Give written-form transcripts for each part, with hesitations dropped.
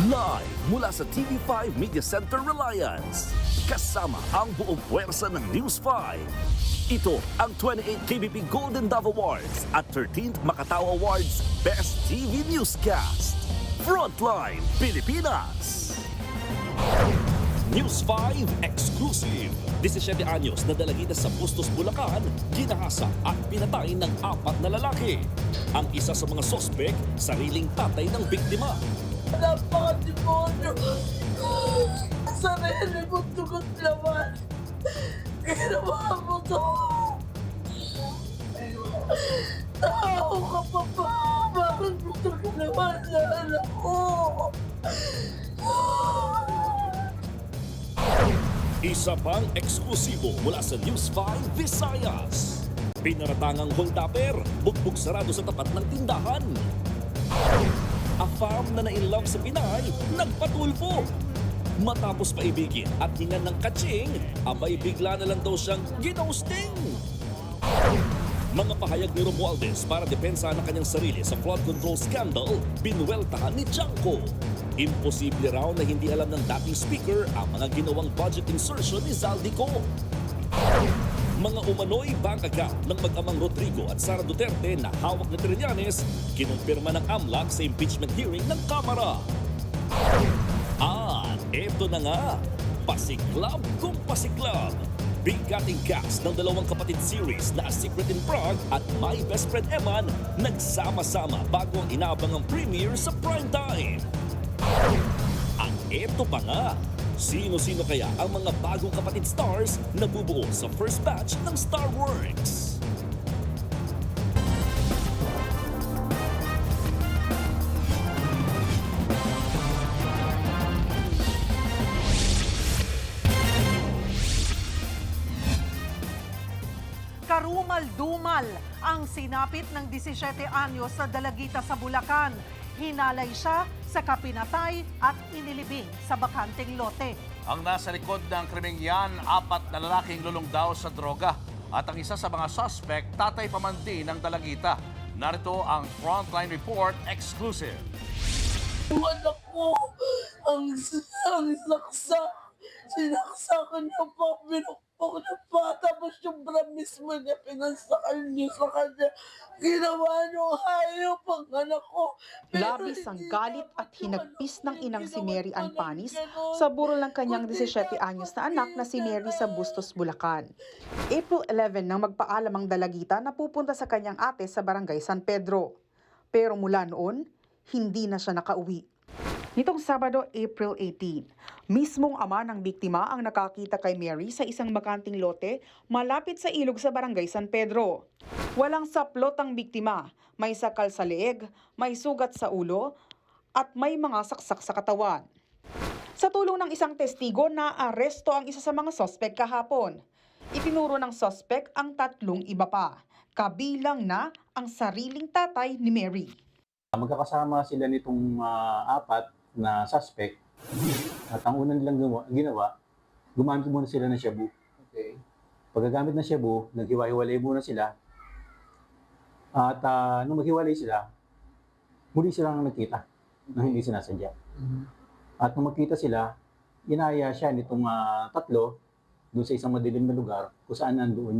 Live mula sa TV5 Media Center Reliance. Kasama ang buong puwersa ng News 5. Ito ang 28th KBP Golden Dove Awards at 13th Makatao Awards Best TV Newscast. Frontline Pilipinas. News 5 exclusive. 17 anyos na dalagita sa Bustos, Bulacan, ginahasa at pinatay ng 4 na lalaki. Ang isa sa mga sospek, sariling tatay ng biktima. Napaka-demonyo! Sarili kong tugot naman! Ginawa mo to! Tao ka pa ba? Bakit mo ito ginawa sa anak ko? Isa pang eksklusibo mula sa News 5 Visayas. Pinaratangang holdapper, bugbog sarado sa tapat ng tindahan. A fam na na-inlove sa Pinay, nagpatulfo. Matapos paibigin at hingan ng katsing, abay bigla na lang daw siyang ginosting. Mga pahayag ni Romualdez para depensa ng kanyang sarili sa flood control scandal, binuweltahan ni Chanco. Imposible raw na hindi alam ng dating speaker ang mga ginawang budget insertion ni Zaldico. Mga umano'y bank account ng mag-amang Rodrigo at Sara Duterte na hawak ni Trillanes, kinumpirma ng AMLAC sa impeachment hearing ng Kamara. At eto na nga, pasiklab kung pasiklab. Bigating cast ng dalawang kapatid series na A Secret in Prague at My Best Friend Eman nagsama-sama bago ang inaabangang premiere sa primetime. At eto pa nga, sino-sino kaya ang mga bagong kapatid stars na bubuo sa first batch ng Star Works? Karumal-dumal ang sinapit ng 17 anyos na dalagita sa Bulacan. Hinalay siya sa kapinatay at inilibing sa bakanteng lote. Ang nasa likod ng krimeng yan, 4 na lalaking lulong daw sa droga. At ang isa sa mga suspect, tatay pamangkin ng dalagita. Narito ang Frontline Report exclusive. Yung anak ko, ang saksa. Sinaksakan niya pa, binukpok na pa. Tapos yung bra mismo niya, pinansakal niya sa kanya. Ginawa niyo hayop ang anak ko. Labis ang galit at hinagpis ng inang si Mary Ann Panis sa burol ng kanyang 17 anyos na anak na si Mary sa Bustos, Bulacan. April 11 nang magpaalam ang dalagita na pupunta sa kanyang ate sa barangay San Pedro. Pero mula noon, hindi na siya nakauwi. Nitong Sabado, April 18, mismong ama ng biktima ang nakakita kay Mary sa isang bakanting lote malapit sa ilog sa barangay San Pedro. Walang saplot ang biktima, may sakal sa leeg, may sugat sa ulo, at may mga saksak sa katawan. Sa tulong ng isang testigo, naaresto ang isa sa mga sospek kahapon. Itinuro ng sospek ang 3 iba pa, kabilang na ang sariling tatay ni Mary. Magkakasama sila nitong 4 na suspect at ang unang nilang ginawa, gumamit muna sila ng shabu. Okay. Pagkagamit ng shabu, naghiwa-hiwalay muna sila at nung maghiwalay sila, muli silang nagkita na hindi sinasadya. At nung magkita sila, inaya siya nitong 3 doon sa isang madilim na lugar kung saan nandoon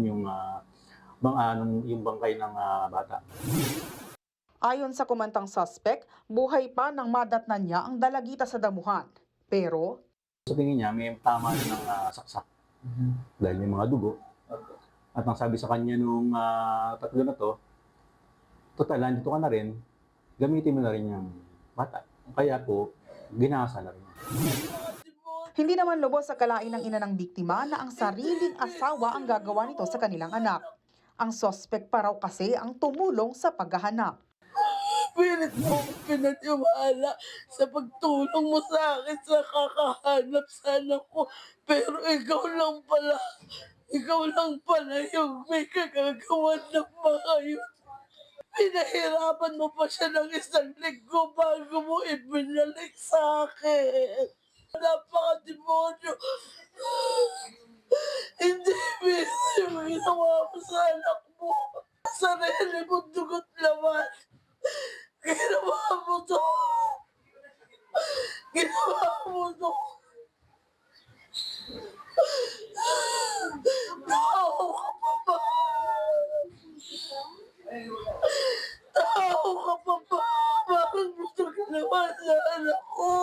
yung bangkay ng bata. Ayon sa kumantang suspect, buhay pa nang madatnan niya ang dalagita sa damuhan. Pero sa tingin niya, may tama na ng saksak dahil may mga dugo. At ang sabi sa kanya nung 3 na to, total, nandito ka na rin, gamitin mo na rin yung bata. Kaya po, ginasa na rin. hindi naman lubos sa kalain ng ina ng biktima na ang sariling asawa ang gagawa nito sa kanilang anak. Ang suspect pa raw kasi ang tumulong sa paghahanap. Pilit mo akong pinaniwala sa pagtulong mo sa akin sa kakahanap sa anak ko. Pero ikaw lang pala yung may kagagawan ng mga yun. Pinahirapan mo pa siya ng 1 linggo bago mo ibinalik sa akin. Napaka-demonyo. Hindi bisa yung ginawa mo sa anak mo. Sarili kong dugot naman. Ginawa mo to! Ginawa mo to. Tao ka pa ba? Tao ka pa ba? Bakit mo ito ginawa sa anak ko?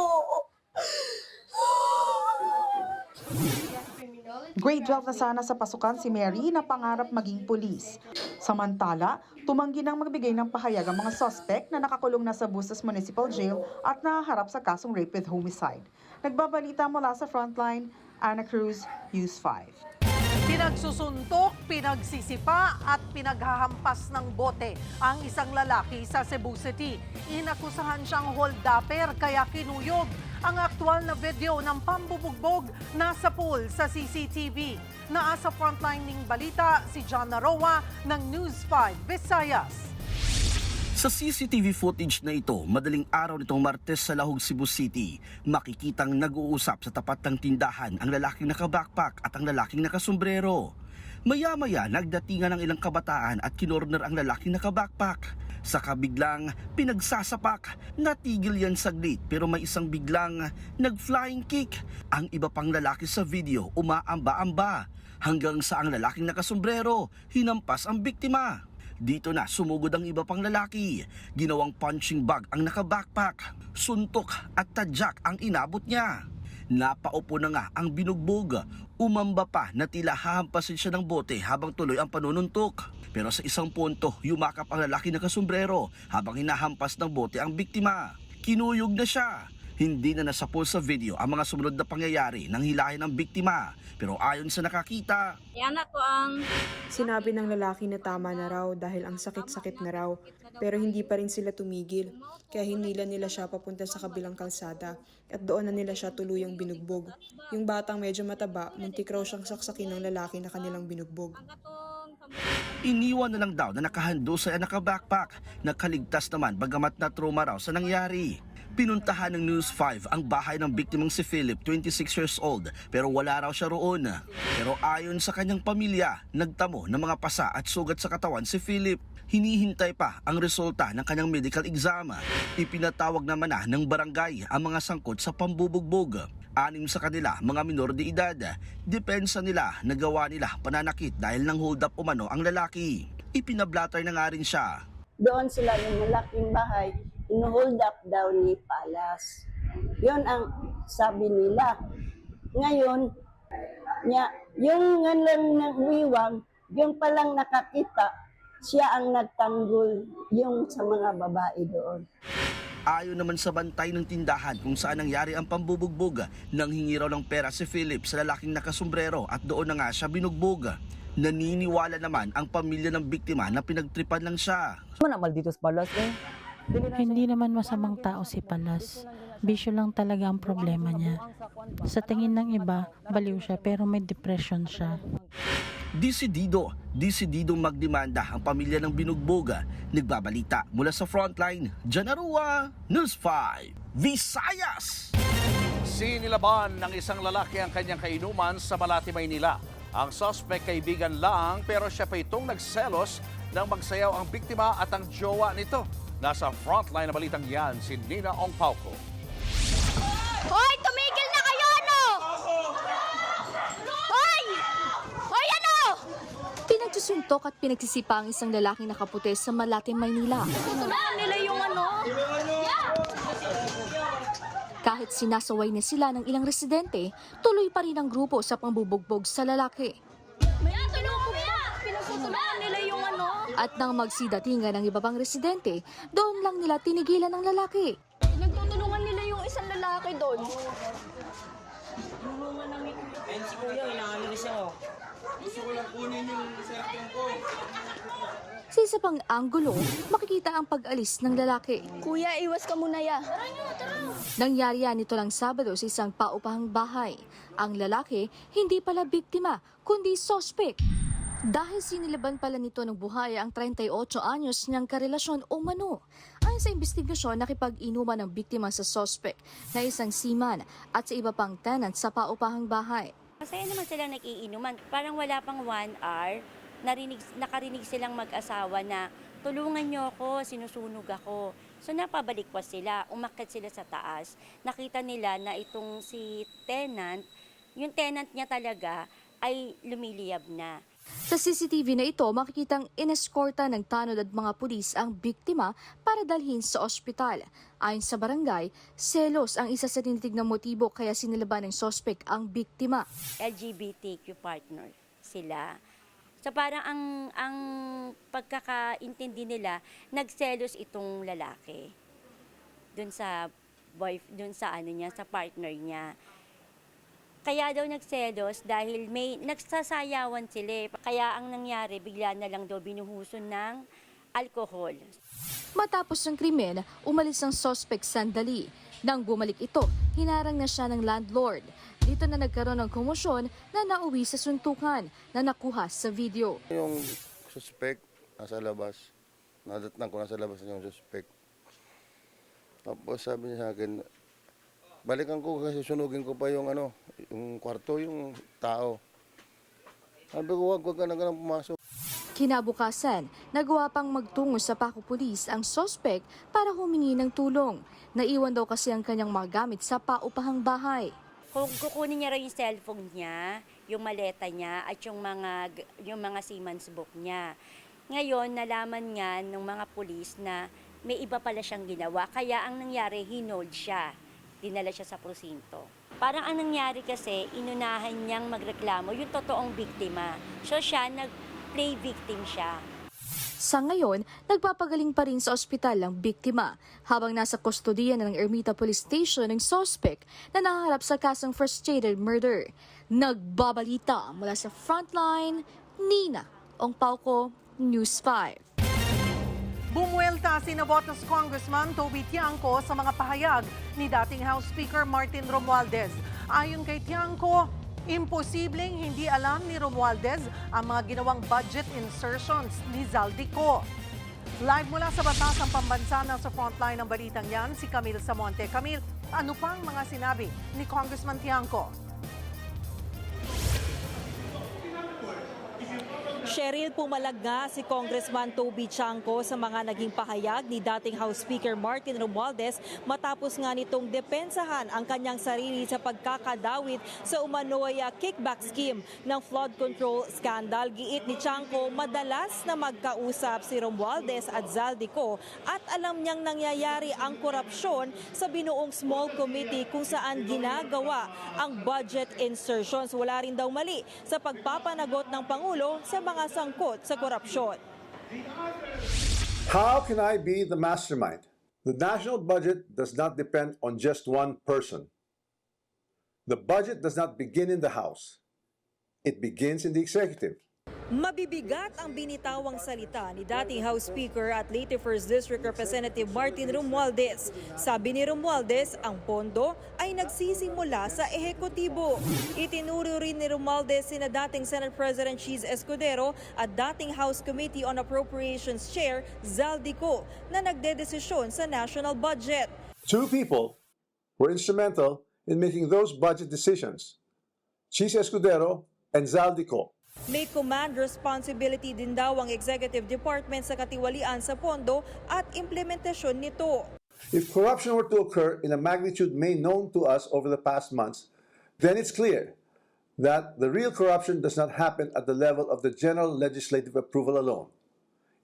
Grade 12 na sana sa pasukan si Mary na pangarap maging pulis. Samantala, tumanggi nang magbigay ng pahayag ang mga suspect na nakakulong na sa Bustos Municipal Jail at nahaharap sa kasong rape with homicide. Nagbabalita mula sa Frontline, Ana Cruz, News 5. Pinagsusuntok, pinagsisipa at pinaghahampas ng bote ang isang lalaki sa Cebu City. Inakusahan siyang holdupper kaya kinuyog. Ang aktwal na video ng pambubugbog nasa pool sa CCTV. Naasa frontline ng balita si John Naroa ng News 5 Visayas. Sa CCTV footage na ito, madaling araw nitong Martes sa Lahog, Cebu City, makikitang nag-uusap sa tapat ng tindahan ang lalaking naka-backpack at ang lalaking nakasombrero. Maya-maya, nagdatingan ng ilang kabataan at kinorner ang lalaking naka-backpack. Saka biglang pinagsasapak, natigil yan saglit pero may isang biglang nag-flying kick. Ang iba pang lalaki sa video umaamba-amba hanggang sa ang lalaking nakasombrero hinampas ang biktima. Dito na sumugod ang iba pang lalaki. Ginawang punching bag ang naka-backpack. Suntok at tadyak ang inabot niya. Napaupo na nga ang binugbog. Umamba pa na tila hahampasin siya ng bote habang tuloy ang panununtok. Pero sa isang punto, yumakap ang lalaki na kasombrero habang hinahampas ng bote ang biktima. Kinuyog na siya. Hindi na nasapol sa video ang mga sumunod na pangyayari ng hilahin ng biktima. Pero ayon sa nakakita, Anak ko ang Sinabi ng lalaki na tama na raw dahil ang sakit-sakit na raw, pero hindi pa rin sila tumigil. Kaya hinila nila siya papunta sa kabilang kalsada at doon na nila siya tuluyang binugbog. Yung batang medyo mataba, muntik raw siyang saksakin ng lalaki na kanilang binugbog. iniwan na lang daw na nakahando sa naka-backpack. Nakaligtas naman bagamat na trauma raw sa nangyari. Pinuntahan ng News 5 ang bahay ng biktimang si Philip, 26 years old, pero wala raw siya roon. Pero ayon sa kanyang pamilya, nagtamo ng mga pasa at sugat sa katawan si Philip. Hinihintay pa ang resulta ng kanyang medical exam. Ipinatawag naman na ng barangay ang mga sangkot sa pambubugbog. 6 sa kanila, mga minor de edad. Depensa nila, nagawa nila pananakit dahil nang hold up umano ang lalaki. Ipinablatter na nga rin siya. doon sila ng malaking bahay, in-hold up daw ni Palas. Yun ang sabi nila. Ngayon, yung nga lang nagwiwang, yung palang nakakita, siya ang nagtanggol yung sa mga babae doon. Ayon naman sa bantay ng tindahan kung saan nangyari ang pambubugbog, nang hingi raw ng pera si Philip sa lalaking nakasombrero at doon na nga siya binugbog. Naniniwala naman ang pamilya ng biktima na pinagtripan lang siya. Manamal dito sa Palas eh. Hindi naman masamang tao si Palas. Bisyo lang talaga ang problema niya. Sa tingin ng iba, baliw siya pero may depression siya. Desididong magdemanda ang pamilya ng binugbog. Nagbabalita mula sa Frontline, John Naroa, News 5, Visayas! Sinilaban ng isang lalaki ang kanyang kainuman sa Malate, Maynila. Ang suspect kaibigan lang pero siya pa itong nagselos nang magsayaw ang biktima at ang jowa nito. Nasa frontline na balitang yan si Nina Ong Pauco. Hoy! Tumigil na kayo, ano? Hoy! Hoy, ano? Pinagsusuntok at pinagsisipa ang isang lalaking nakaputi sa Malate, Maynila. Tutulungan nila yung ano? Kahit sinasaway na sila ng ilang residente, tuloy pa rin ang grupo sa pambubugbog sa lalaki. Maya, tulungan mo yan! Pinagtutulungan nila yung ano? At nang magsidatingan ng iba pang residente, doon lang nila tinigilan ng lalaki. Nagtutulungan nila yung isang lalaki doon. Si Kuya, inaalis ako. Sa isa pang anggulo, makikita ang pag-alis ng lalaki. Kuya, iwas ka muna ya. Nangyari yan nito lang Sabado sa isang paupahang bahay. Ang lalaki, hindi pala biktima, kundi sospek. Dahil sinilaban pala nito ng buhay ang 38 anyos niyang karelasyon o mano. Ayon sa investigasyon, nakipag-inuman ng biktima sa sospek na isang seaman at sa iba pang tenant sa paupahang bahay. Masaya naman silang nakiinuman. Parang wala pang 1 hour, nakarinig silang mag-asawa na tulungan niyo ako, sinusunog ako. So napabalik pa sila, umakyat sila sa taas. Nakita nila na itong si tenant, yung tenant niya talaga ay lumiliyab na. Sa CCTV na ito, makikitang ineskorta ng tanod at mga pulis ang biktima para dalhin sa ospital. Ayon sa barangay, selos ang isa sa tinitignang motibo kaya sinilaban ng sospek ang biktima. LGBTQ partner sila. So parang ang pagkakaintindi nila, nagselos itong lalaki dun sa sa partner niya. Kaya daw nagselos dahil may nagsasayawan sila. Kaya ang nangyari, bigla na lang daw binuhuson ng alkohol. Matapos ng krimen, umalis ang sospek sandali. Nang bumalik ito, hinarang na siya ng landlord. Dito na nagkaroon ng komosyon na nauwi sa suntukan na nakuha sa video. Yung suspect nasa labas, nadatnan ko nasa labas yung suspect. Tapos sabi niya sa akin, balikan ko kasi sunugin ko pa yung yung kwarto, yung tao. Sabi ko, wag ka na pumasok. Kinabukasan, nagawa pang magtungo sa Paco Police ang sospek para humingi ng tulong. Naiwan daw kasi ang kanyang mga gamit sa paupahang bahay. Kung kukunin niya raw yung cellphone niya, yung maleta niya, at yung mga Siemens book niya. Ngayon, nalaman nga ng mga pulis na may iba pala siyang ginawa. Kaya ang nangyari, hinold siya. Dinala siya sa prosinto. Parang ang nangyari kasi, inunahan niyang magreklamo yung totoong biktima. So siya, nag-play victim siya. Sa ngayon, nagpapagaling pa rin sa ospital ang biktima habang nasa kustodiya na ng Ermita Police Station ng sospek na naharap sa kasong frustrated murder. Nagbabalita mula sa Frontline, Nina Ongpauco, News 5. Bumuelta si Navotas Congressman Toby Tiangco sa mga pahayag ni dating House Speaker Martin Romualdez. Ayon kay Tiangco, imposibleng hindi alam ni Romualdez ang mga ginawang budget insertions ni Zaldico. Live mula sa Batasang Pambansa sa frontline ng balitang yan, si Camille Samonte. Camille, ano pang mga sinabi ni Congressman Tiangco? Cheryl, pumalag nga si Congressman Toby Tiangco sa mga naging pahayag ni dating House Speaker Martin Romualdez matapos nga nitong depensahan ang kanyang sarili sa pagkakadawit sa umano'y kickback scheme ng flood control scandal. Giit ni Tiangco, madalas na magkausap si Romualdez at Zaldico at alam niyang nangyayari ang korupsyon sa binuong small committee kung saan ginagawa ang budget insertions. Wala rin daw mali sa pagpapanagot ng Pangulo sa mga sangkot sa korupsyon. How can I be the mastermind? The national budget does not depend on just one person. The budget does not begin in the House. It begins in the executive. Mabibigat ang binitawang salita ni dating House Speaker at Leyte 1st District Representative Martin Romualdez. Sabi ni Romualdez, ang pondo ay nagsisimula sa ehekutibo. Itinuro rin ni Romualdez sina dating Senate President Cheese Escudero at dating House Committee on Appropriations Chair Zaldico na nagdedesisyon sa national budget. Two people were instrumental in making those budget decisions, Cheese Escudero and Zaldico. May command responsibility din daw ang Executive Department sa katiwalian sa pondo at implementasyon nito. If corruption were to occur in a magnitude made known to us over the past months, then it's clear that the real corruption does not happen at the level of the general legislative approval alone.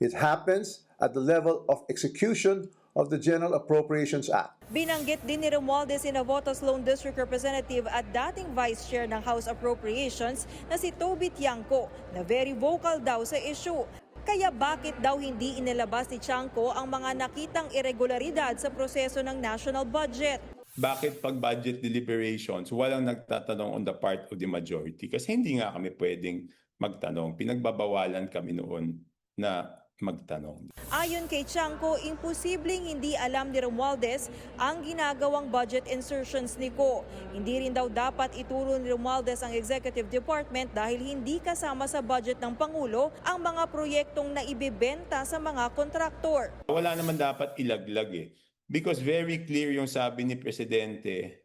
It happens at the level of execution of the General Appropriations Act. Binanggit din ni Romualdez si Navotas Lone District Representative at dating Vice Chair ng House Appropriations na si Toby Tiangco na very vocal daw sa issue. Kaya bakit daw hindi inilabas ni Tiangco ang mga nakitang irregularidad sa proseso ng national budget? Bakit pag budget deliberations, walang nagtatanong on the part of the majority? Kasi hindi nga kami pwedeng magtanong. Pinagbabawalan kami noon na magtanong. Ayon kay Tiangco, imposibleng hindi alam ni Romualdez ang ginagawang budget insertions ni Ko. Hindi rin daw dapat ituro ni Romualdez ang Executive Department dahil hindi kasama sa budget ng Pangulo ang mga proyektong naibibenta sa mga kontraktor. Wala naman dapat ilaglag eh. Because very clear yung sabi ni Presidente,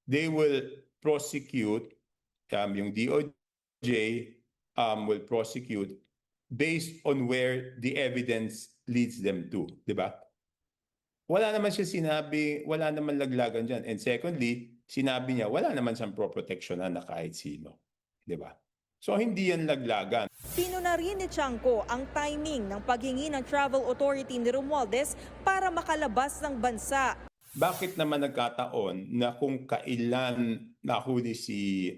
they will prosecute, yung DOJ will prosecute based on where the evidence leads them to, di ba? wala naman siya sinabi, wala naman laglagan dyan. And secondly, sinabi niya, wala naman siyang proproteksyonan na kahit sino. Di ba? So, hindi yan laglagan. Pinuna rin ni Tiangco ang timing ng paghingi ng travel authority ni Romualdez para makalabas ng bansa. Bakit naman nagkataon na kung kailan nahuli si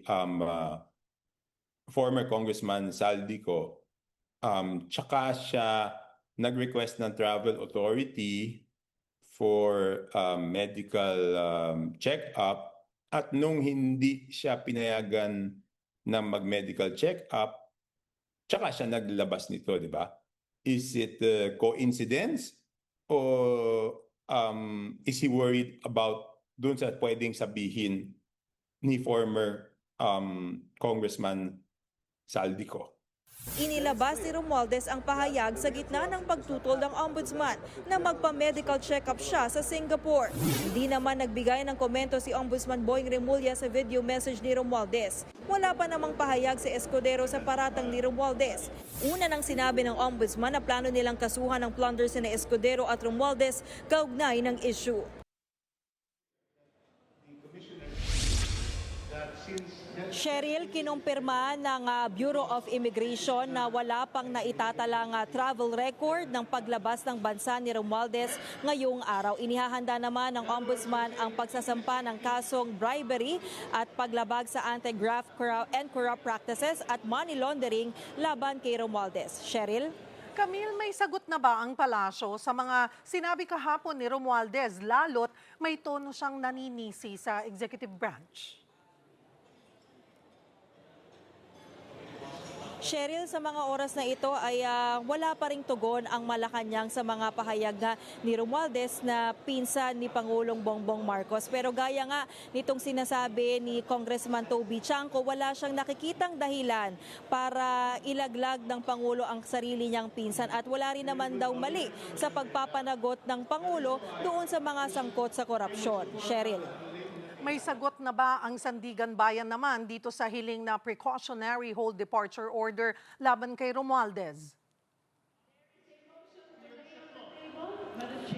former Congressman Saldico, tsaka siya nag-request ng travel authority for medical check-up, at nung hindi siya pinayagan na mag-medical check-up, tsaka siya naglabas nito, di ba? Is it coincidence? O is he worried about dun sa pwedeng sabihin ni former Congressman Saldico? Inilabas ni Romualdez ang pahayag sa gitna ng pagtutol ng ombudsman na magpa-medical check-up siya sa Singapore. Hindi naman nagbigay ng komento si Ombudsman Boying Remulla sa video message ni Romualdez. Wala pa namang pahayag si Escudero sa paratang ni Romualdez. Una nang sinabi ng ombudsman na plano nilang kasuhan ng plunder sina Escudero at Romualdez kaugnay ng issue. Cheryl, kinumpirma ng Bureau of Immigration na wala pang naitatalang travel record ng paglabas ng bansa ni Romualdez ngayong araw. Inihahanda naman ng ombudsman ang pagsasampa ng kasong bribery at paglabag sa anti-graft and corrupt practices at money laundering laban kay Romualdez. Cheryl? Camille, may sagot na ba ang palasyo sa mga sinabi kahapon ni Romualdez, lalo't may tono siyang naninisi sa executive branch? Cheryl, sa mga oras na ito ay wala pa ring tugon ang Malacanang sa mga pahayag ni Romualdez na pinsan ni Pangulong Bongbong Marcos. Pero gaya nga nitong sinasabi ni Congressman Toby Tiangco, wala siyang nakikitang dahilan para ilaglag ng Pangulo ang sarili niyang pinsan at wala rin naman daw mali sa pagpapanagot ng Pangulo doon sa mga sangkot sa korupsyon. Cheryl. May sagot na ba ang Sandigan Bayan naman dito sa hiling na precautionary hold departure order laban kay Romualdez?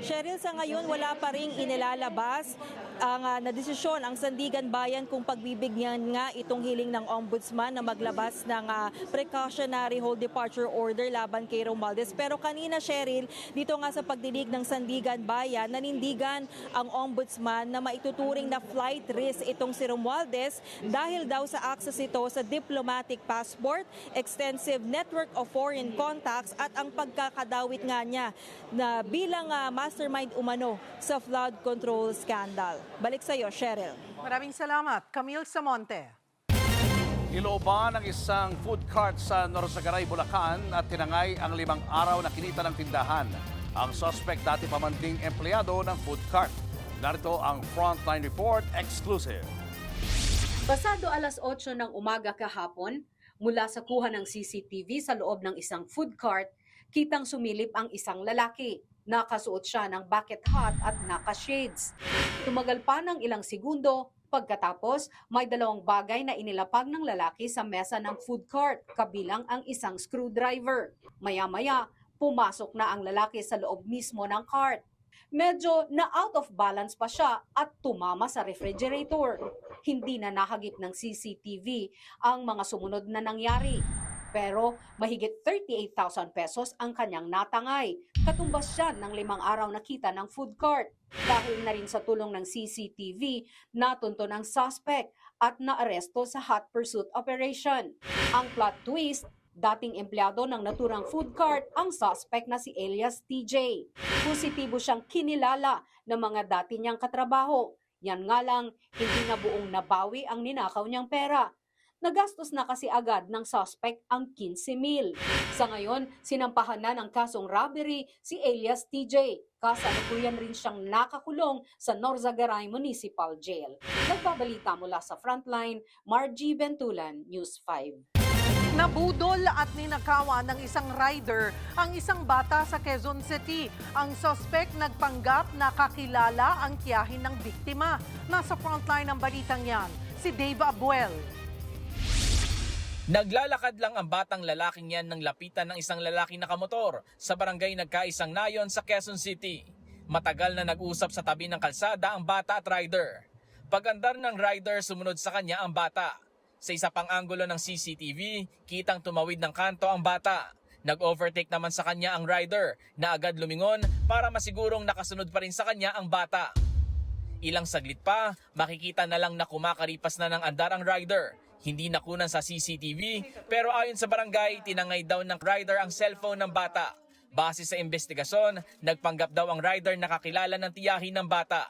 Cheryl, sa ngayon wala pa ring inilalabas ang nadesisyon ang Sandigan Bayan kung pagbibigyan nga itong hiling ng ombudsman na maglabas ng precautionary hold departure order laban kay Romualdez. Pero kanina, Cheryl, dito nga sa pagdinig ng Sandigan Bayan, nanindigan ang ombudsman na maituturing na flight risk itong si Romualdez dahil daw sa access ito sa diplomatic passport, extensive network of foreign contacts at ang pagkakadawit nga niya na bilang mastermind umano sa flood control scandal. Balik sa iyo, Cheryl. Maraming salamat, Camille Samonte. Ilooban ng isang food cart sa Norzagaray, Bulacan at tinangay ang 5 araw na kinita ng tindahan. Ang suspect dati pamanting empleyado ng food cart. Narito ang Frontline Report exclusive. Pasado alas 8 ng umaga kahapon, mula sa kuha ng CCTV sa loob ng isang food cart, kitang sumilip ang isang lalaki. Nakasuot siya ng bucket hat at naka-shades. Tumagal pa ng ilang segundo, pagkatapos may 2 bagay na inilapag ng lalaki sa mesa ng food cart, kabilang ang isang screwdriver. Maya-maya, pumasok na ang lalaki sa loob mismo ng cart. Medyo na out of balance pa siya at tumama sa refrigerator. Hindi na nahagip ng CCTV ang mga sumunod na nangyari. Pero mahigit 38,000 pesos ang kanyang natangay. Katumbas siya ng 5 araw na kita ng food cart. Dahil na rin sa tulong ng CCTV, natunto ng suspect at naaresto sa hot pursuit operation. Ang plot twist, dating empleyado ng naturang food cart ang suspect na si Elias TJ. Positibo siyang kinilala ng mga dati niyang katrabaho. Yan nga lang, hindi na buong nabawi ang ninakaw niyang pera. Nagastos na kasi agad ng suspect ang 15,000. Sa ngayon, sinampahan na ng kasong robbery si Elias TJ. Kasalukuyan rin siyang nakakulong sa Norzagaray Municipal Jail. Nagbabalita mula sa Frontline, Margie Bentulan, News 5. Nabudol at ninakawan ng isang rider ang isang bata sa Quezon City. Ang suspect nagpanggap na kakilala ang tiyahin ng biktima. Nasa frontline ng balitang yan, si Dave Abuel. Naglalakad lang ang batang lalaking yan nang lapitan ng isang lalaking nakamotor sa barangay Nagkaisang Nayon sa Quezon City. Matagal na nag-usap sa tabi ng kalsada ang bata at rider. Pagandar ng rider, sumunod sa kanya ang bata. Sa isa pang anggulo ng CCTV, kitang tumawid ng kanto ang bata. Nag-overtake naman sa kanya ang rider na agad lumingon para masigurong nakasunod pa rin sa kanya ang bata. Ilang saglit pa, makikita na lang na kumakaripas na ng andar ang rider. Hindi nakunan sa CCTV pero ayon sa barangay, tinangay daw ng rider ang cellphone ng bata. Base sa investigasyon, nagpanggap daw ang rider na kakilala ng tiyahin ng bata.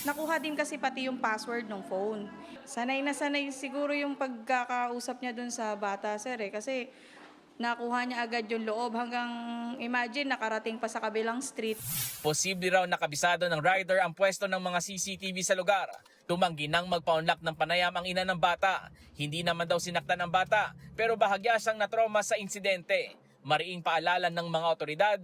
Nakuha din kasi pati yung password ng phone. Sanay na sanay siguro yung pagkakausap niya dun sa bata, sir, kasi nakuha niya agad yung loob hanggang imagine nakarating pa sa kabilang street. Posible raw nakabisado ng rider ang pwesto ng mga CCTV sa lugar. Tumanggi nang magpa-unlock ng panayam ang ina ng bata. Hindi naman daw sinaktan ng bata pero bahagya siyang natrauma sa insidente. Mariing paalala ng mga otoridad.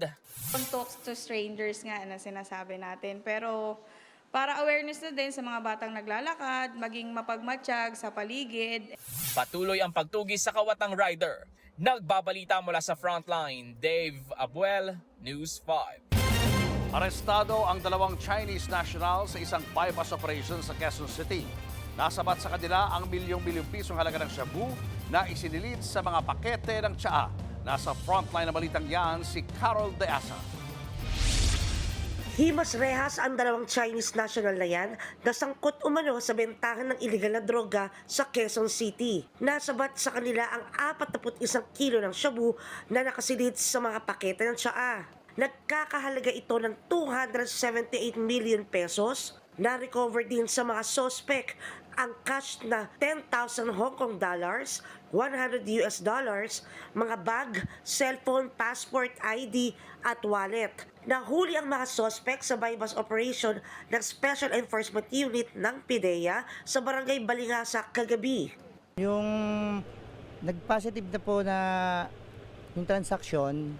Don't talk to strangers nga na sinasabi natin, pero para awareness na din sa mga batang naglalakad, maging mapagmatsyag sa paligid. Patuloy ang pagtugis sa kawatang rider. Nagbabalita mula sa Frontline, Dave Abuel, News 5. Arestado ang 2 Chinese national sa isang bypass operation sa Quezon City. Nasabat sa kanila ang milyong-milyong pisong halaga ng shabu na isinilit sa mga pakete ng tsaa. Nasa frontline na balitang yan si Carol De Asa. Himas rehas ang 2 Chinese national na yan na sangkot umano sa bentahan ng iligal na droga sa Quezon City. Nasabat sa kanila ang 41 kilo ng shabu na nakasilid sa mga pakete ng tsaa. Nagkakahalaga ito ng 278 million pesos. Na-recover din sa mga sospek ang cash na 10,000 Hong Kong dollars, $100 US, mga bag, cellphone, passport, ID at wallet. Nahuli ang mga sospek sa bypass operation ng Special Enforcement Unit ng PIDEA sa Barangay Balingasa kagabi. Yung nag-positive na po na yung transaksyon,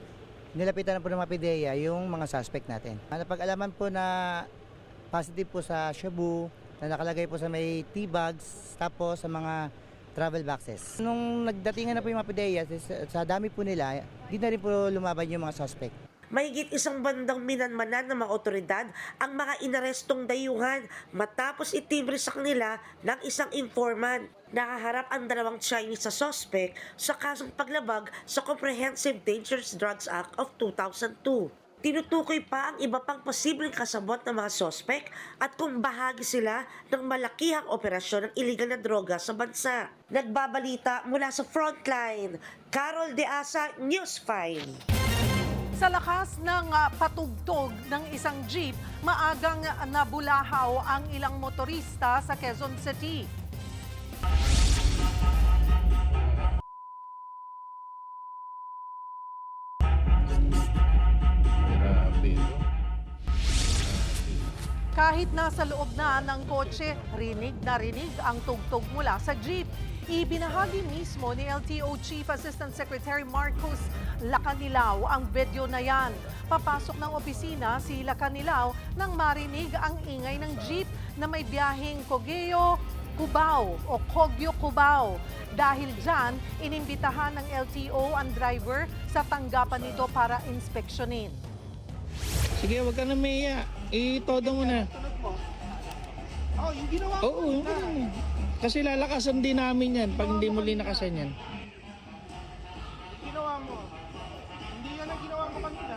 nilapitan na po ng mga PIDEA yung mga suspect natin. Napag-alaman po na positive po sa shabu, na nakalagay po sa may tea bags, tapos sa mga travel boxes. Nung nagdatingan na po yung mga PIDEA, sa dami po nila, di na rin po lumaban yung mga suspect. Mahigit 1 bandang minanmanan ng mga otoridad ang mga inarestong dayuhan matapos itimbre sa kanila ng isang informant. Nakaharap ang 2 Chinese sa suspect sa kasong paglabag sa Comprehensive Dangerous Drugs Act of 2002. Tinutukoy pa ang iba pang posibleng kasabot ng mga sospek at kung bahagi sila ng malakihang operasyon ng iligal na droga sa bansa. Nagbabalita mula sa Frontline, Carol De Asa, News 5. Sa lakas ng patugtog ng isang jeep, maagang nabulahaw ang ilang motorista sa Quezon City. Kahit nasa loob na ng kotse, rinig na rinig ang tugtog mula sa jeep. Ibinahagi mismo ni LTO Chief Assistant Secretary Marcos Lacanilaw ang video na yan. Papasok ng opisina si Lacanilaw nang marinig ang ingay ng jeep na may biyaheng Cogeo, Cubao o Cogyo Cubao. Dahil dyan, inimbitahan ng LTO ang driver sa tanggapan nito para inspeksyonin. Sige, wag ka na maya. Itodo mo na. Oh, yung ginawa ko. Oo, kasi lalakasan din namin yan pag hindi mo linakasan yan. Ginawa mo. Hindi yan ang ginawa ko kanina.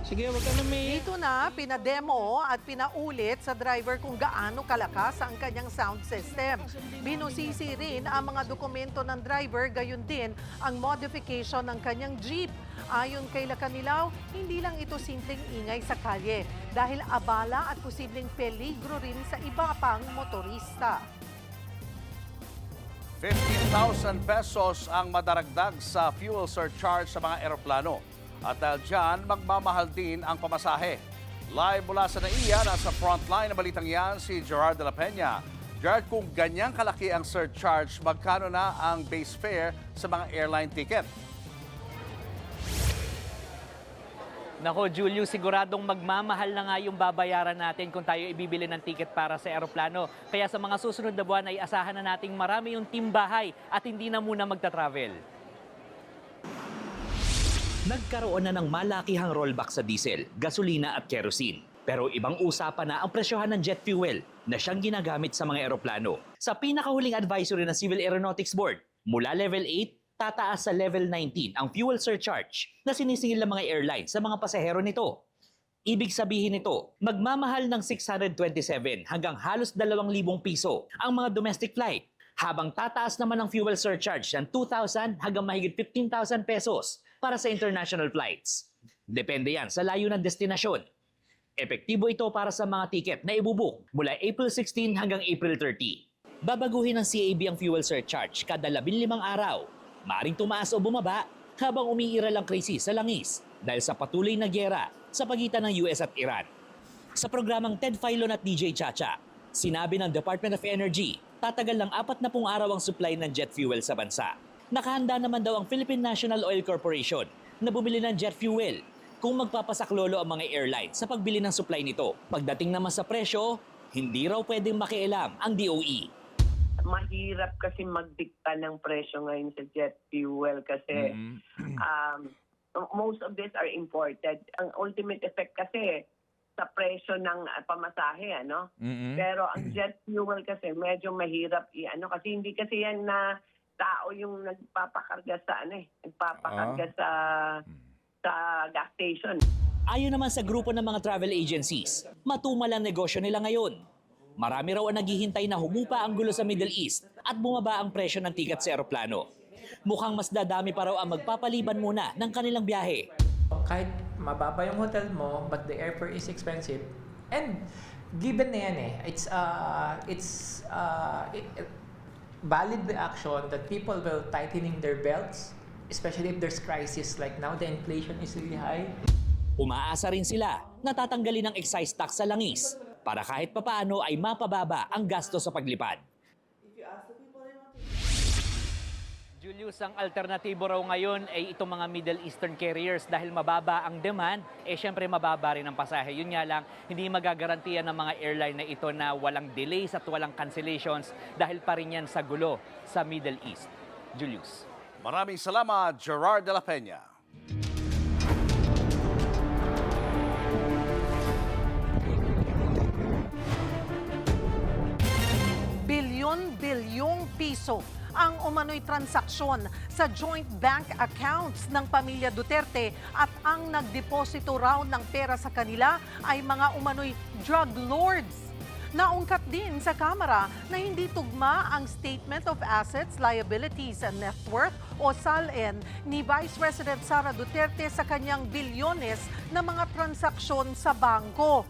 Sige, wag ka na may... Dito na, pinademo at pinaulit sa driver kung gaano kalakas ang kanyang sound system. Binusisi rin ang mga dokumento ng driver, gayon din ang modification ng kanyang jeep. Ayon kay Lacanilaw, hindi lang ito simpleng ingay sa kalye dahil abala at posibleng peligro rin sa iba pang motorista. 15,000 pesos ang madaragdag sa fuel surcharge sa mga eroplano. At dahil dyan, magmamahal din ang pamasahe. Live mula sa NAIA, nasa frontline na balitang yan si Gerard de la Peña. Gerard, kung ganyang kalaki ang surcharge, magkano na ang base fare sa mga airline ticket? Nako, Julio, siguradong magmamahal na nga yung babayaran natin kung tayo ibibili ng ticket para sa eroplano. Kaya sa mga susunod na buwan ay asahan na nating marami yung timbahay at hindi na muna magta-travel. Nagkaroon na ng malakihang rollback sa diesel, gasolina at kerosene. Pero ibang usapan na ang presyohan ng jet fuel na siyang ginagamit sa mga eroplano. Sa pinakahuling advisory ng Civil Aeronautics Board, mula level 8, tataas sa level 19 ang fuel surcharge na sinisingil ng mga airlines sa mga pasahero nito. Ibig sabihin nito, magmamahal ng 627 hanggang halos 2,000 piso ang mga domestic flight, habang tataas naman ang fuel surcharge ng 2,000 hanggang mahigit 15,000 pesos para sa international flights. Depende yan sa layo ng destinasyon. Epektibo ito para sa mga tiket na ibubuk mula April 16 hanggang April 30. Babaguhin ng CAB ang fuel surcharge kada 15 araw. Maaring tumaas o bumaba habang umiiral ang krisis sa langis dahil sa patuloy na gyera sa pagitan ng US at Iran. Sa programang Ted Filon at DJ Chacha, sinabi ng Department of Energy, tatagal ng 40 araw ang supply ng jet fuel sa bansa. Nakahanda naman daw ang Philippine National Oil Corporation na bumili ng jet fuel kung magpapasaklolo ang mga airlines sa pagbili ng supply nito. Pagdating naman sa presyo, hindi raw pwedeng makialam ang DOE. Mahirap kasi magdikta ng presyo ngayon sa jet fuel kasi most of these are imported. Ang ultimate effect kasi sa presyo ng pamasahe, ano? Pero ang jet fuel kasi medyo mahirap kasi hindi kasi yan na tao yung nagpapakarga sa nagpapakarga sa gas station. Ayon naman sa grupo ng mga travel agencies, matumal ang negosyo nila ngayon. Marami raw ang naghihintay na humupa ang gulo sa Middle East at bumaba ang presyo ng tiket sa eroplano. Mukhang mas dadami pa raw ang magpapaliban muna ng kanilang biyahe. Kahit mababa yung hotel mo, but the airfare is expensive. And given na yan it's valid reaction that people will tightening their belts, especially if there's crisis like now, the inflation is really high. Umaasa rin sila na tatanggalin ang excise tax sa langis para kahit papaano ay mapababa ang gasto sa paglipad. Julius, ang alternatibo raw ngayon ay itong mga Middle Eastern carriers dahil mababa ang demand, syempre mababa rin ang pasahe. Yun nga lang, hindi magagarantiya ng mga airline na ito na walang delays at walang cancellations dahil pa rin yan sa gulo sa Middle East. Julius. Maraming salamat, Gerard de la Peña. Bilyon-bilyong piso ang umano'y transaksyon sa joint bank accounts ng pamilya Duterte at ang nagdeposito raw ng pera sa kanila ay mga umano'y drug lords. Naungkat din sa Kamara na hindi tugma ang Statement of Assets, Liabilities and Net Worth o SALN ni Vice President Sara Duterte sa kanyang bilyones na mga transaksyon sa bangko.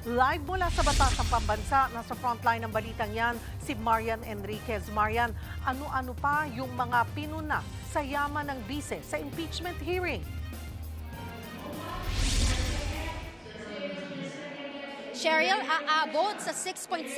Live mula sa Batasang Pambansa, nasa frontline ng balitang yan, si Marian Enriquez. Marian, ano-ano pa yung mga pinuna sa yaman ng bise sa impeachment hearing? Cheryl, aabot sa 6.77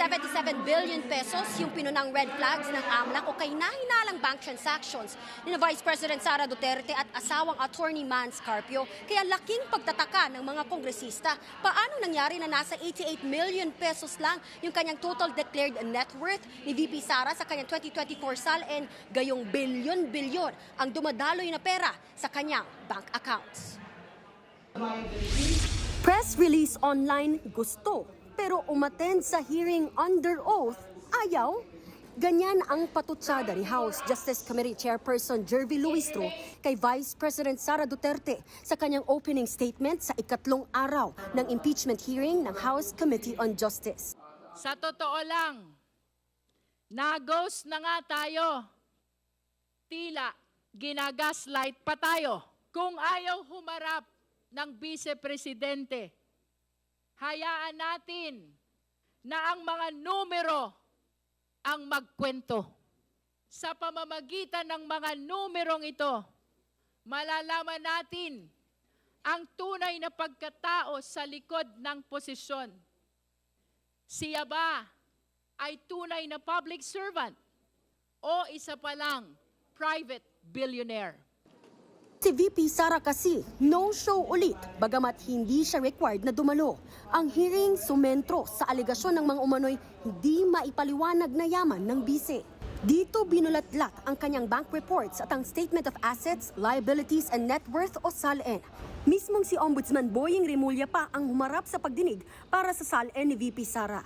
billion pesos yung pinunang red flags ng AMLAC o kahina-hinalang bank transactions ni Vice President Sara Duterte at asawang attorney Mans Carpio. Kaya laking pagtataka ng mga kongresista. Paano nangyari na nasa 88 million pesos lang yung kanyang total declared net worth ni VP Sara sa kanyang 2024 SALN, gayong bilyon-bilyon ang dumadaloy na pera sa kanyang bank accounts. Press release online gusto, pero umattend sa hearing under oath, ayaw. Ganyan ang patutsada ni House Justice Committee Chairperson Jervy Luistro kay Vice President Sara Duterte sa kanyang opening statement sa ikatlong araw ng impeachment hearing ng House Committee on Justice. Sa totoo lang, nagos na nga tayo. Tila ginagaslight pa tayo. Kung ayaw humarap ng Vice-Presidente, hayaan natin na ang mga numero ang magkwento. Sa pamamagitan ng mga numerong ito, malalaman natin ang tunay na pagkatao sa likod ng posisyon. Siya ba ay tunay na public servant o isa pa lang private billionaire? Si VP Sara kasi no-show ulit bagamat hindi siya required na dumalo. Ang hearing sumentro sa alegasyon ng mga umano'y hindi maipaliwanag na yaman ng bise. Dito binulatlat ang kanyang bank reports at ang Statement of Assets, Liabilities and Net Worth o SALN. Mismong si Ombudsman Boying Remulla pa ang humarap sa pagdinig para sa SALN ni VP Sara.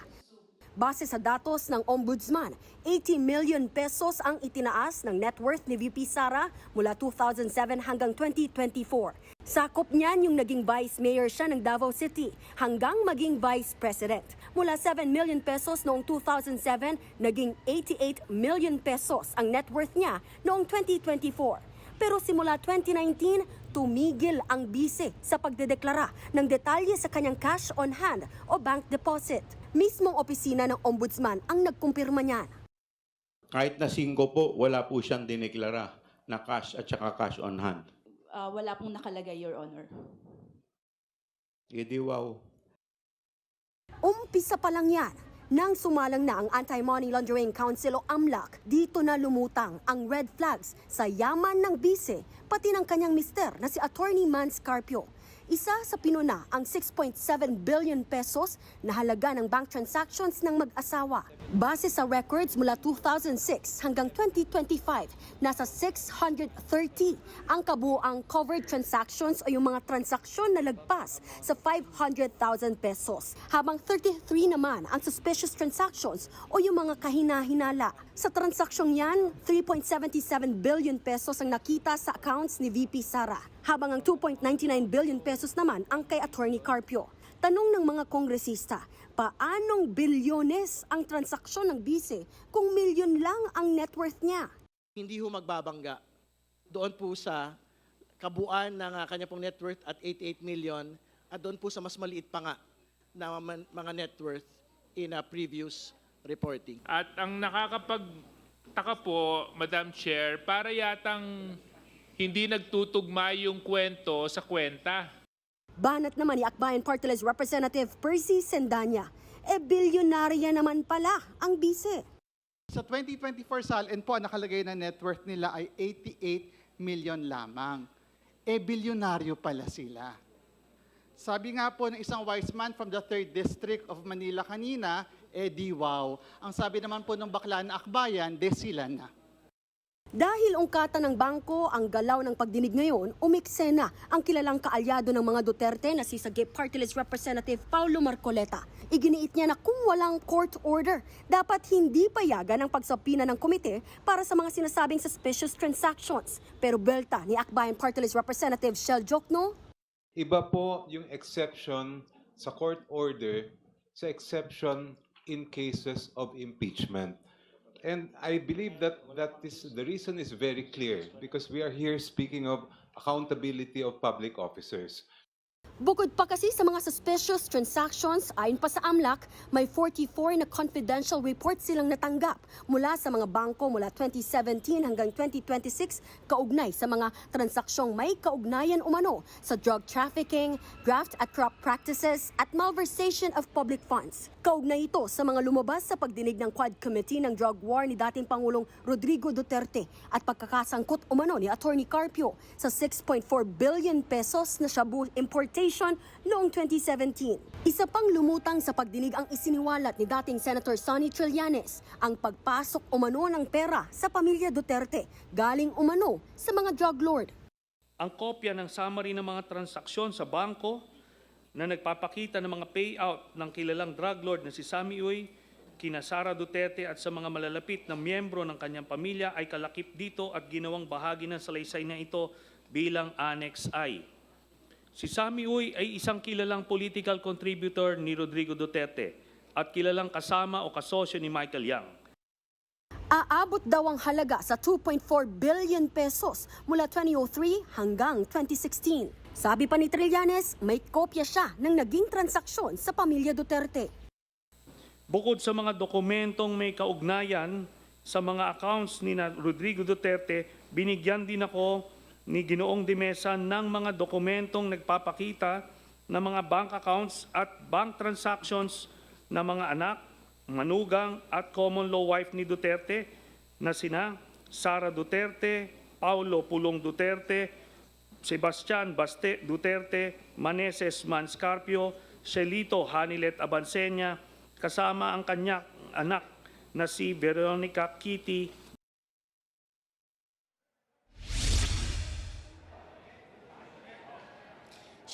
Base sa datos ng Ombudsman, 80 million pesos ang itinaas ng net worth ni VP Sara mula 2007 hanggang 2024. Sakop niyan yung naging Vice Mayor siya ng Davao City hanggang maging Vice President. Mula 7 million pesos noong 2007, naging 88 million pesos ang net worth niya noong 2024. Pero simula 2019, tumigil ang bise sa pagdedeklara ng detalye sa kanyang cash on hand o bank deposit. Mismong opisina ng Ombudsman ang nagkumpirma niyan. Kahit na 5 po, wala po siyang dineklara na cash at saka cash on hand. Wala pong nakalagay, Your Honor. Hindi wow. Umpisa pa lang yan. Nang sumalang na ang Anti-Money Laundering Council o AMLAC, dito na lumutang ang red flags sa yaman ng bise, pati ng kanyang mister na si Attorney Mans Carpio. Isa sa pinuna ang 6.7 billion pesos na halaga ng bank transactions ng mag-asawa. Base sa records mula 2006 hanggang 2025, nasa 630 ang kabuuang covered transactions o yung mga transaksyon na lagpas sa 500,000 pesos. Habang 33 naman ang suspicious transactions o yung mga kahina-hinala. Sa transaksyong yan, 3.77 billion pesos ang nakita sa accounts ni VP Sara. Habang ang 2.99 billion pesos naman ang kay Attorney Carpio. Tanong ng mga kongresista, paanong bilyones ang transaksyon ng bise kung milyon lang ang net worth niya? Hindi ho magbabangga doon po sa kabuuan ng kanya pong net worth at 88 million at doon po sa mas maliit pa nga na mga net worth in a previous reporting. At ang nakakapagtaka po, Madam Chair, para yatang hindi nagtutugma yung kwento sa kwenta. Banat naman ni Akbayan Party List Representative Percy Sendanya, bilyonarya naman pala ang bise. Sa 2024 SALN po, nakalagay na net worth nila ay 88 million lamang. Bilyonaryo pala sila. Sabi nga po ng isang wise man from the 3rd District of Manila kanina, di wow. Ang sabi naman po ng bakla na Akbayan, sila na. Dahil ungkatan ng bangko ang galaw ng pagdinig ngayon, umiksena ang kilalang kaalyado ng mga Duterte na si Sagip Party List Representative Paulo Marcoleta. Iginiit niya na kung walang court order, dapat hindi payagan ang pagsapina ng komite para sa mga sinasabing suspicious transactions. Pero belta ni Akbayan Party List Representative Shell Jokno, iba po yung exception sa court order sa exception in cases of impeachment. And I believe that the reason is very clear because we are here speaking of accountability of public officers. Bukod pa kasi sa mga suspicious transactions, ayon pa sa AMLAC, may 44 na confidential reports silang natanggap mula sa mga bangko mula 2017 hanggang 2026 kaugnay sa mga transaksyong may kaugnayan umano sa drug trafficking, graft at corrupt practices at malversation of public funds. Kaugnay ito sa mga lumabas sa pagdinig ng Quad Committee ng Drug War ni dating Pangulong Rodrigo Duterte at pagkakasangkot umano ni Attorney Carpio sa 6.4 billion pesos na shabu importation noong 2017. Isa pang lumutang sa pagdinig ang isiniwalat ni dating Senator Sonny Trillanes, ang pagpasok umano ng pera sa pamilya Duterte galing umano sa mga drug lord. Ang kopya ng summary ng mga transaksyon sa bangko na nagpapakita ng mga payout ng kilalang drug lord na si Sammy Uy, kina Sara Duterte at sa mga malalapit na miyembro ng kanyang pamilya ay kalakip dito at ginawang bahagi ng salaysay na ito bilang Annex I. Si Sammy Uy ay isang kilalang political contributor ni Rodrigo Duterte at kilalang kasama o kasosyo ni Michael Yang. Aabot daw ang halaga sa 2.4 billion pesos mula 2003 hanggang 2016. Sabi pa ni Trillanes, may kopya siya ng naging transaksyon sa pamilya Duterte. Bukod sa mga dokumentong may kaugnayan sa mga accounts ni Rodrigo Duterte, binigyan din ako ni Ginoong Dimesa ng mga dokumentong nagpapakita ng mga bank accounts at bank transactions ng mga anak, manugang at common law wife ni Duterte na sina Sara Duterte, Paulo Pulong Duterte, Sebastian Baste Duterte, Maneses Mans Carpio, Celito Hanilet Abansenya, kasama ang kanyang anak na si Veronica Kitty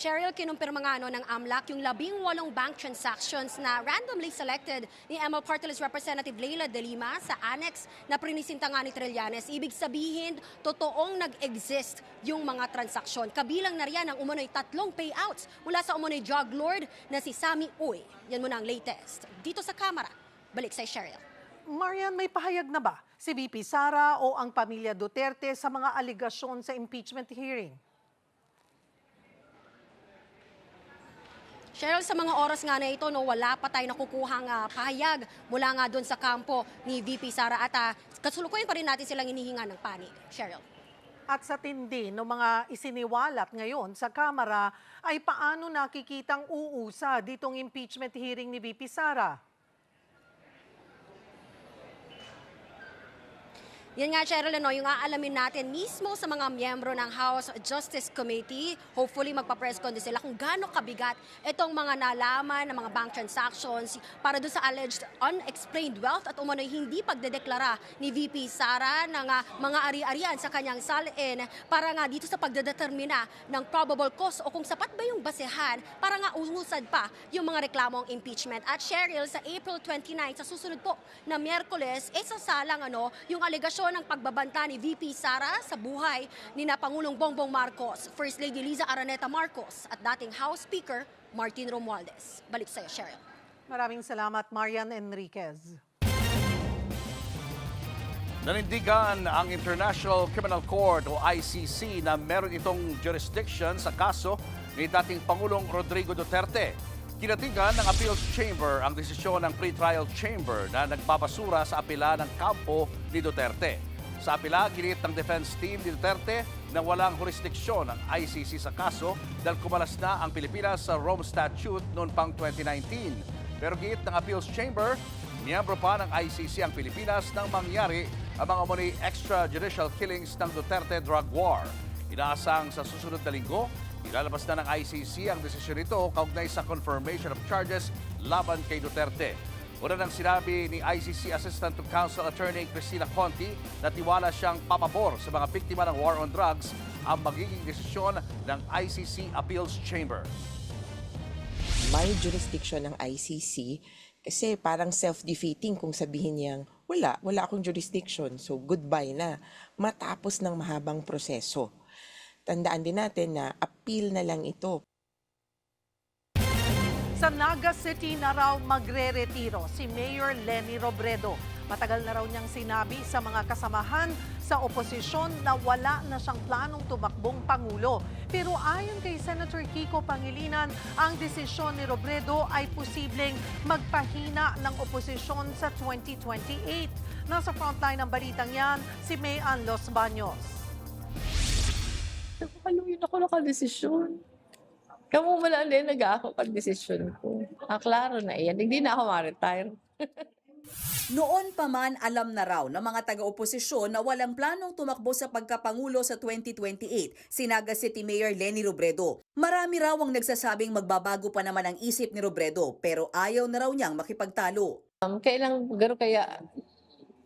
Cheryl, kinumpirma nga ng AMLAC yung 18 bank transactions na randomly selected ni ML Party List Representative Leila De Lima sa annex na prinisinta nga ni Trillanes. Ibig sabihin, totoong nag-exist yung mga transaksyon. Kabilang na riyan ang umunoy 3 payouts mula sa umunoy drug lord na si Sammy Uy. Yan muna ang latest. Dito sa kamera, balik sa Cheryl. Marian, may pahayag na ba si VP Sara o ang pamilya Duterte sa mga aligasyon sa impeachment hearing? Cheryl, sa mga oras nga na ito, wala pa tayo nakukuhang pahayag mula nga doon sa kampo ni VP Sara at kasulukuyan pa rin natin silang inihinga ng panig. Cheryl. At sa tindi ng mga isiniwalat ngayon sa Kamara ay paano nakikitang uusa ditong impeachment hearing ni VP Sara? Yan nga, Cheryl, yung aalamin natin mismo sa mga miyembro ng House Justice Committee. Hopefully, magpa-press con din sila kung gaano kabigat itong mga nalaman ng mga bank transactions para doon sa alleged unexplained wealth at umano'y hindi pagdedeklara ni VP Sara ng mga ari-arian sa kanyang salin para nga dito sa pagdedetermina ng probable cause o kung sapat ba yung basehan para nga uhusad pa yung mga reklamong impeachment. At Cheryl, sa April 29, sa susunod po na Miyerkules, sasalang yung alegasyon ng pagbabanta ni VP Sara sa buhay ni Pangulong Bongbong Marcos, First Lady Liza Araneta Marcos at dating House Speaker Martin Romualdez. Balik sa iyo, Cheryl. Maraming salamat, Marian Enriquez. Nanindigan ang International Criminal Court o ICC na meron itong jurisdiction sa kaso ni dating Pangulong Rodrigo Duterte. Kinatigan ng Appeals Chamber ang desisyon ng Pre-Trial Chamber na nagbabasura sa apela ng kampo ni Duterte. Sa apela, ginit ng defense team ni Duterte na walang jurisdiksyon ang ICC sa kaso dahil kumalas na ang Pilipinas sa Rome Statute noong pang 2019. Pero ginit ng Appeals Chamber, miyembro pa ng ICC ang Pilipinas nang mangyari ang mga umano'y extrajudicial killings ng Duterte drug war. Inaasang sa susunod na linggo, ilalabas na ng ICC ang desisyon nito kaugnay sa confirmation of charges laban kay Duterte. Una nang sinabi ni ICC Assistant to Counsel Attorney Cristina Conti na tiwala siyang papabor sa mga biktima ng war on drugs ang magiging desisyon ng ICC Appeals Chamber. May jurisdiction ng ICC kasi parang self-defeating kung sabihin niyang wala akong jurisdiction, so goodbye na, matapos ng mahabang proseso. Tandaan din natin na appeal na lang ito. Sa Naga City na raw magre-retiro si Mayor Leni Robredo. Matagal na raw niyang sinabi sa mga kasamahan sa oposisyon na wala na siyang planong tumakbong Pangulo. Pero ayon kay Senator Kiko Pangilinan, ang desisyon ni Robredo ay posibleng magpahina ng oposisyon sa 2028. Nasa frontline ng balitang yan, si May Ann Los Baños. Haluin ako nakadesisyon. Kamu wala din nag-ako pag-desisyon ko. Klaro na yan. Hindi na ako ma-retire. Noon pa man alam na raw ng mga taga-oposisyon na walang planong tumakbo sa pagkapangulo sa 2028, si Naga City Mayor Leni Robredo. Marami raw ang nagsasabing magbabago pa naman ang isip ni Robredo pero ayaw na raw niyang makipagtalo. Kailang garo kaya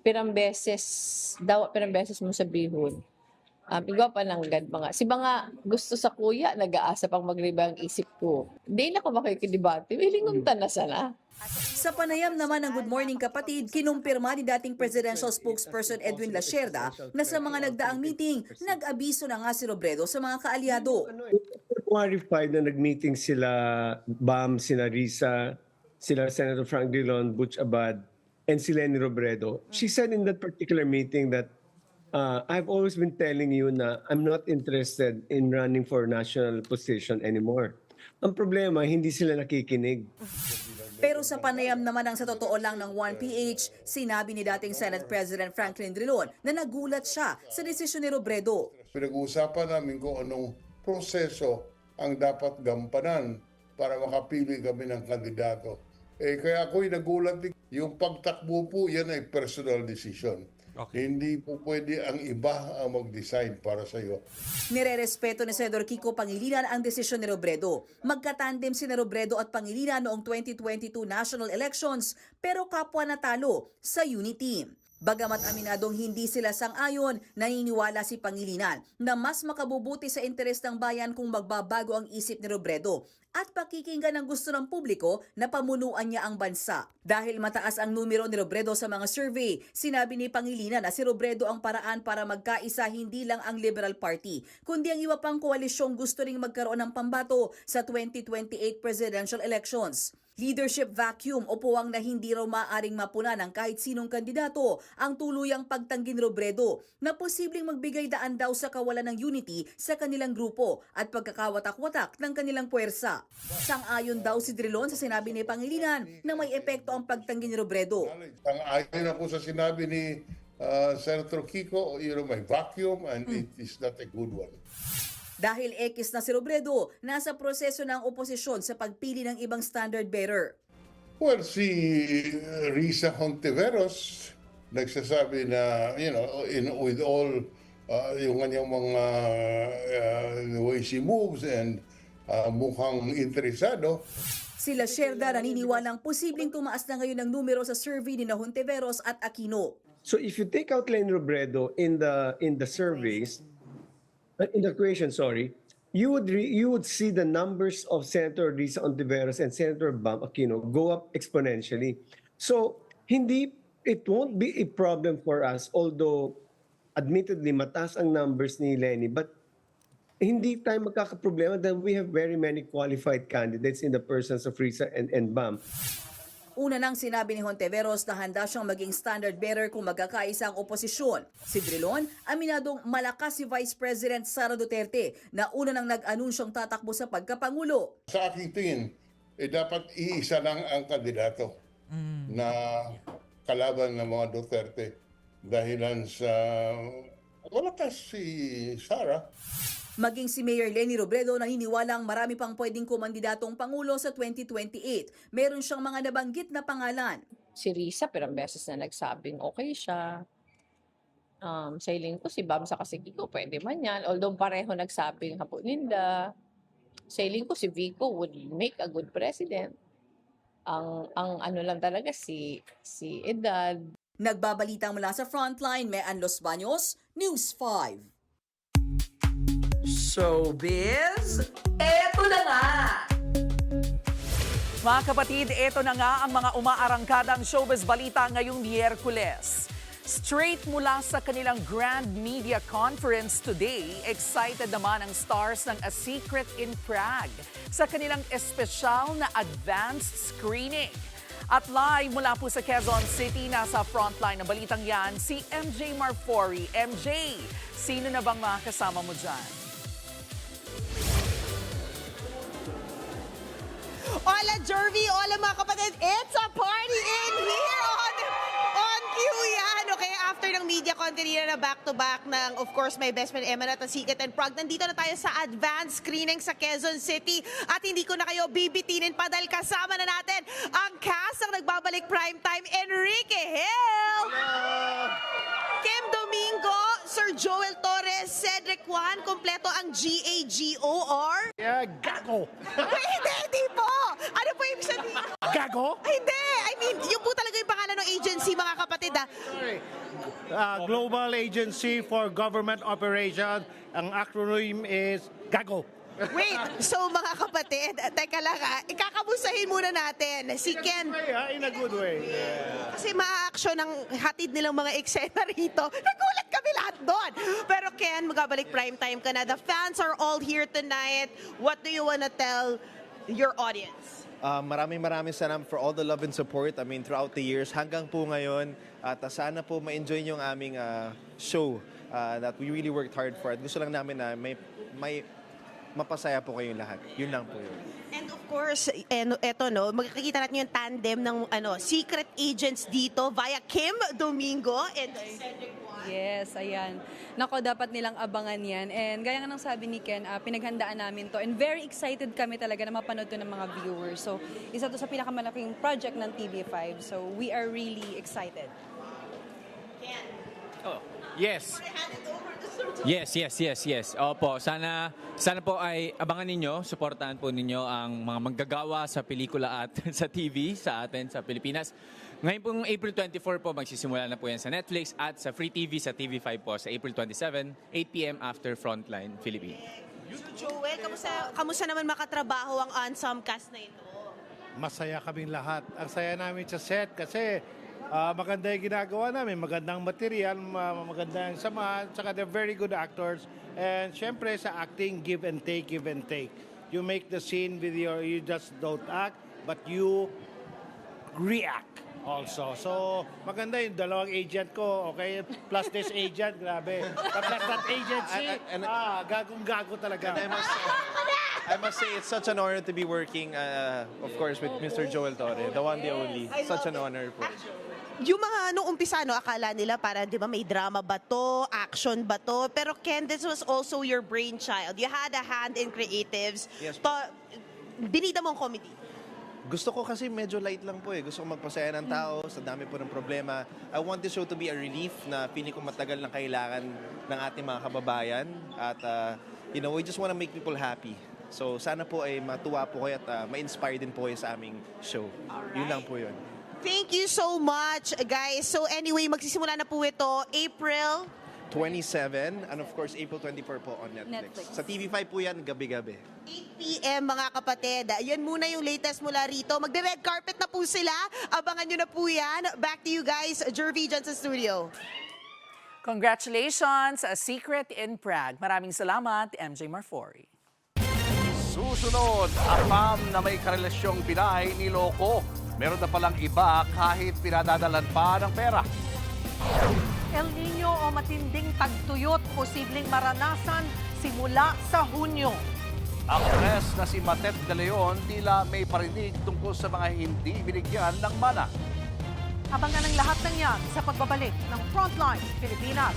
pirang beses mo sabihon. Igwa pa ng gad mga. Si mga gusto sa kuya, nag-aasa pang magliba ang isip ko. Hindi na ako makikidebate. Willing na sana. Sa panayam naman ng Good Morning Kapatid, kinumpirma ni dating presidential spokesperson Edwin Lacerda na sa mga nagdaang meeting, nag-abiso na nga si Robredo sa mga kaalyado. February 5 na nag-meeting sila Bam, sina Risa, sila Senator Frank Drilon, Butch Abad, and si Leni Robredo. She said in that particular meeting that I've always been telling you na I'm not interested in running for national position anymore. Ang problema, hindi sila nakikinig. Pero sa panayam naman ang sa totoo lang ng 1PH, sinabi ni dating Senate President Franklin Drilon na nagulat siya sa desisyon ni Robredo. Pinag-uusapan namin kung anong proseso ang dapat gampanan para makapili kami ng kandidato. Kaya ako'y nagulat din. Yung pagtakbo po, yan ay personal decision. Okay. Hindi po pwede ang iba ang mag-decide para sa iyo. Nirerespeto ni Senador Kiko Pangilinan ang desisyon ni Robredo. Magkatandem si Robredo at Pangilinan noong 2022 national elections pero kapwa natalo sa unity. Bagamat aminadong hindi sila sang-ayon, naniniwala si Pangilinan na mas makabubuti sa interes ng bayan kung magbabago ang isip ni Robredo at pakikinggan ang gusto ng publiko na pamunuan niya ang bansa. Dahil mataas ang numero ni Robredo sa mga survey, sinabi ni Pangilinan na si Robredo ang paraan para magkaisa hindi lang ang Liberal Party, kundi ang iba pang koalisyong gusto ring magkaroon ng pambato sa 2028 presidential elections. Leadership vacuum o puwang na hindi raw maaaring mapuna ng kahit sinong kandidato ang tuluyang pagtanggi ni Robredo na posibleng magbigay daan daw sa kawalan ng unity sa kanilang grupo at pagkakawatak-watak ng kanilang puwersa. Sang-ayon daw si Drilon sa sinabi ni Pangilinan na may epekto ang pagtanggi ni Robredo. Sang-ayon ako sa sinabi ni Senator Kiko, may vacuum and it is not a good one. Dahil ekis na si Robredo, nasa proseso ng oposisyon sa pagpili ng ibang standard bearer. Well, si Risa Hontiveros nagsasabi na, with all yung kanyang mga the way she moves and mukhang interesado. Sila Sherda naniniwalang posibleng tumaas na ngayon ang numero sa survey ni Hontiveros at Aquino. So if you take out Leni Robredo in the surveys, in the equation, you would see the numbers of Senator Risa Hontiveros and Senator Bam Aquino go up exponentially. So it won't be a problem for us, although admittedly mataas ang numbers ni Leni, but hindi tayo magkakaproblema dahil we have very many qualified candidates in the persons of Risa and Bam. Una nang sinabi ni Hontiveros na handa siyang maging standard bearer kung magkakaisa ang oposisyon. Si Drilon, aminadong malakas si Vice President Sara Duterte na una nang nag-anunsyong tatakbo sa pagkapangulo. Sa aking tingin, dapat iisa lang ang kandidato na kalaban ng mga Duterte dahilan sa malakas si Sara. Maging si Mayor Leni Robredo naniniwalang marami pang pwedeng kumandidatong pangulo sa 2028. Meron siyang mga nabanggit na pangalan. Si Risa, perang beses na nagsabing okay siya. Sa hiling ko, si Bam sa Kiko, pwede man yan. Although pareho nagsabing Hapo Linda. Sa hiling ko, si Vico would make a good president. Ang ano lang talaga, si Edad. Nagbabalita mula sa Frontline, Mean Los Baños, News 5. Showbiz, eto na nga! Mga kapatid, eto na nga ang mga umaarangkadang showbiz balita ngayong Miyerkules. Straight mula sa kanilang Grand Media Conference today, excited naman ang stars ng A Secret in Prague sa kanilang espesyal na advanced screening. At live mula po sa Quezon City, nasa frontline ng balitang yan, si MJ Marfori. MJ, sino na bang mga kasama mo dyan? Hola, Jervy! Hola, mga kapatid! It's a party in here on Q yan! Okay, after ng media con kanina na back-to-back ng, of course, my best friend Emma at A Secret and Prague, nandito na tayo sa advanced screening sa Quezon City. At hindi ko na kayo bibitinin pa dahil kasama na natin ang cast ng nagbabalik primetime, Enrique Hill! Hello! Kim Domingo, Sir Joel Torres, Cedric Juan, kompleto ang GAGOR. Yeah, gago. Wait, hindi po! Ano po ibig sabihin? Gago? Hindi! I mean, yun po talaga yung pangalan ng agency, mga kapatid. Sorry. Global Agency for Government Operation. Ang acronym is GAGO. Wait, so mga kapatid, teka lang ikakamustahin muna natin si Ken. In a good way. Yeah. Kasi ma-action ang hatid nilang mga eksena rito. Nagulat kami lahat doon. Pero Ken, magabalik primetime ka na. The fans are all here tonight. What do you wanna tell your audience? Maraming salamat for all the love and support. I mean, throughout the years hanggang po ngayon. At sana po ma-enjoy yung aming show that we really worked hard for. At gusto lang namin na may mapasaya po kayong lahat. Yun lang po yun. And of course, eto magkikita natin yung tandem ng secret agents dito via Kim Domingo and Cedric Juan. Yes, ayan. Nako, dapat nilang abangan yan. And gaya nga ng sabi ni Ken, pinaghandaan namin to. And very excited kami talaga na mapanood to ng mga viewers. So, isa to sa pinakamalaking project ng TV5. So, we are really excited. Ken. Oh, yes. I hand it over to Yes. Opo, sana po ay abangan ninyo, suportahan po ninyo ang mga manggagawa sa pelikula at sa TV sa atin sa Pilipinas. Ngayon pong April 24 po, magsisimula na po yan sa Netflix at sa Free TV sa TV5 po sa April 27, 8 p.m. after Frontline Philippines. Joel, kamusta naman makatrabaho ang ensemble cast na ito? Masaya kaming lahat. Ang saya namin sa set kasi maganda yung ginagawa namin. Magandang material, magandang samahan, saka they're very good actors. And syempre sa acting, give and take. You make the scene with you just don't act, but you react also. So maganda yung dalawang agent ko, okay? Plus this agent, grabe. Plus that agency, gagong-gago talaga. I must say it's such an honor to be working, of course, with Mr. Joel Torre, the one, the only. Such an honor po. Yung mga nung umpisa, no, akala nila para, di ba, may drama ba to, action ba to? Pero Ken, this was also your brainchild. You had a hand in creatives. Yes. Binida mong comedy. Gusto ko kasi medyo light lang po eh. Gusto ko magpasaya ng tao sa dami po ng problema. I want this show to be a relief na piling ko matagal na kailangan ng ating mga kababayan. At, we just want to make people happy. So sana po ay matuwa po kayo at ma-inspire din po kayo sa aming show. Alright. Yun lang po yun. Thank you so much, guys. So anyway, magsisimula na po ito April 27 and of course April 24 po on Netflix. Sa TV5 po yan, gabi-gabi. 8 p.m. mga kapatid. Yan muna yung latest mula rito. Magde-red carpet na po sila. Abangan nyo na po yan. Back to you guys. Jervy dyan sa studio. Congratulations, A Secret in Prague. Maraming salamat, MJ Marfori. Susunod, afam na may karelasyong Pinay niloko. Meron na palang iba kahit pinadadalan pa ng pera. El Nino o matinding tagtuyot posibleng maranasan simula sa Hunyo. Actress na si Matet de Leon tila may parinig tungkol sa mga hindi binigyan ng mana. Abangan ang lahat ng yan sa pagbabalik ng Frontline Pilipinas.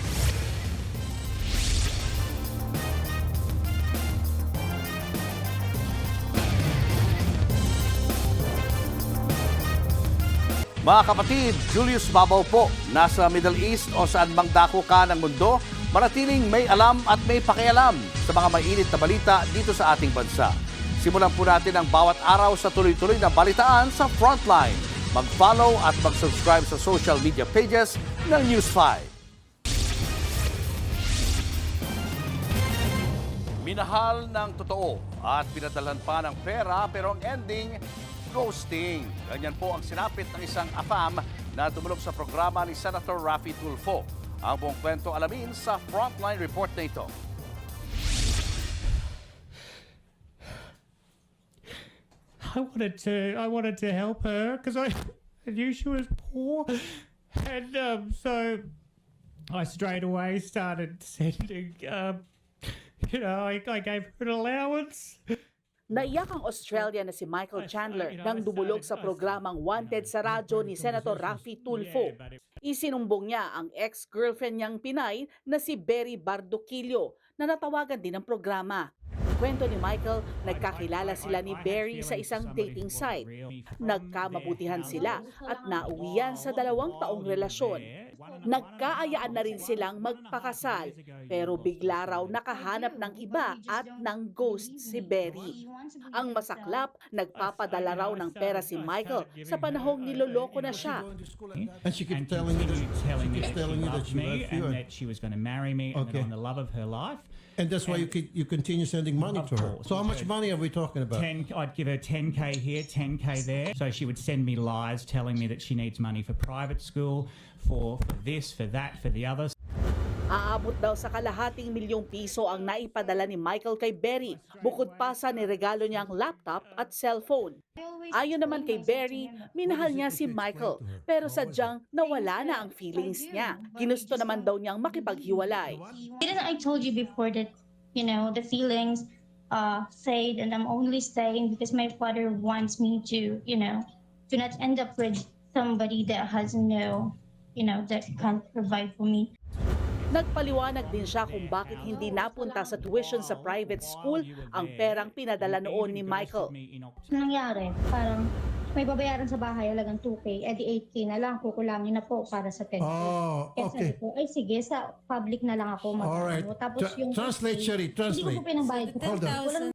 Mga kapatid, Julius Babaw po, nasa Middle East o saan mang dako ka ng mundo, manatiling may alam at may pakialam sa mga mainit na balita dito sa ating bansa. Simulan po natin ang bawat araw sa tuloy-tuloy na balitaan sa Frontline. Mag-follow at mag-subscribe sa social media pages ng News 5. Minahal ng totoo at pinadalhan pa ng pera pero ang ending, ghosting. Ganyan po ang sinapit ng isang AFAM na tumulong sa programa ni Senator Raffy Tulfo. Ang buong kwento alamin sa Frontline report na ito. I wanted to help her because I knew she was poor, and so I straight away started sending. I gave her an allowance. Naiyak ang Australian na si Michael Chandler nang dumulog sa programang Wanted sa radyo ni Senator Raffy Tulfo. Isinumbong niya ang ex-girlfriend niyang Pinay na si Berry Bardoquillo na natawagan din ng programa. Kwento ni Michael, nagkakilala sila ni Berry sa isang dating site. Nagkamabutihan sila at nauwian sa 2 taong relasyon. Nagkaayaan na rin silang magpakasal pero bigla raw nakahanap ng iba at ng ghost si Berry. Ang masaklap, nagpapadala raw ng pera si Michael sa panahong niloloko na siya. And she kept telling me that she loved me and that she was going to marry me and on the love of her life. And that's why you continue sending money to her. So how much money are we talking about? I'd give her 10K here, 10K there. So she would send me lies telling me that she needs money for private school, for this, for that, for the others. Aabot daw sa ₱250,000 ang naipadala ni Michael kay Berry, bukod pa sa niregalo niyang laptop at cellphone. Ayon naman kay Berry, minahal niya si Michael, pero sadyang nawala na ang feelings niya. Ginusto naman daw niyang makipaghiwalay. Didn't I told you before that, the feelings fade and I'm only staying because my father wants me to not end up with somebody that has no, that can't provide for me. Nagpaliwanag din siya kung bakit hindi napunta sa tuition sa private school ang perang pinadala noon ni Michael. Nangyari, parang may babayaran sa bahay halagang 2K, edi 8K na lang, kukulangin na po para sa 10K. Oh, Kaya okay. sabi ko, ay sige, sa public na lang ako Alright. mag-ano. Tapos yung Translate, Sherry, translate. Hindi ko po pinabayad ko. Hold on. Walang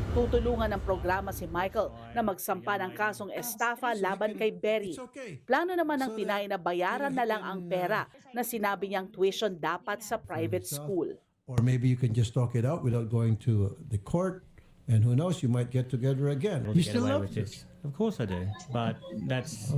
Tutulungan ng programa si Michael na magsampa ng kasong estafa laban kay Berry. Plano naman ng Pinay na bayaran na lang ang pera na sinabi niyang tuition dapat sa private school. Or maybe you can just talk it out without going to the court. And who knows, you might get together again. You still love this? Of course I do, but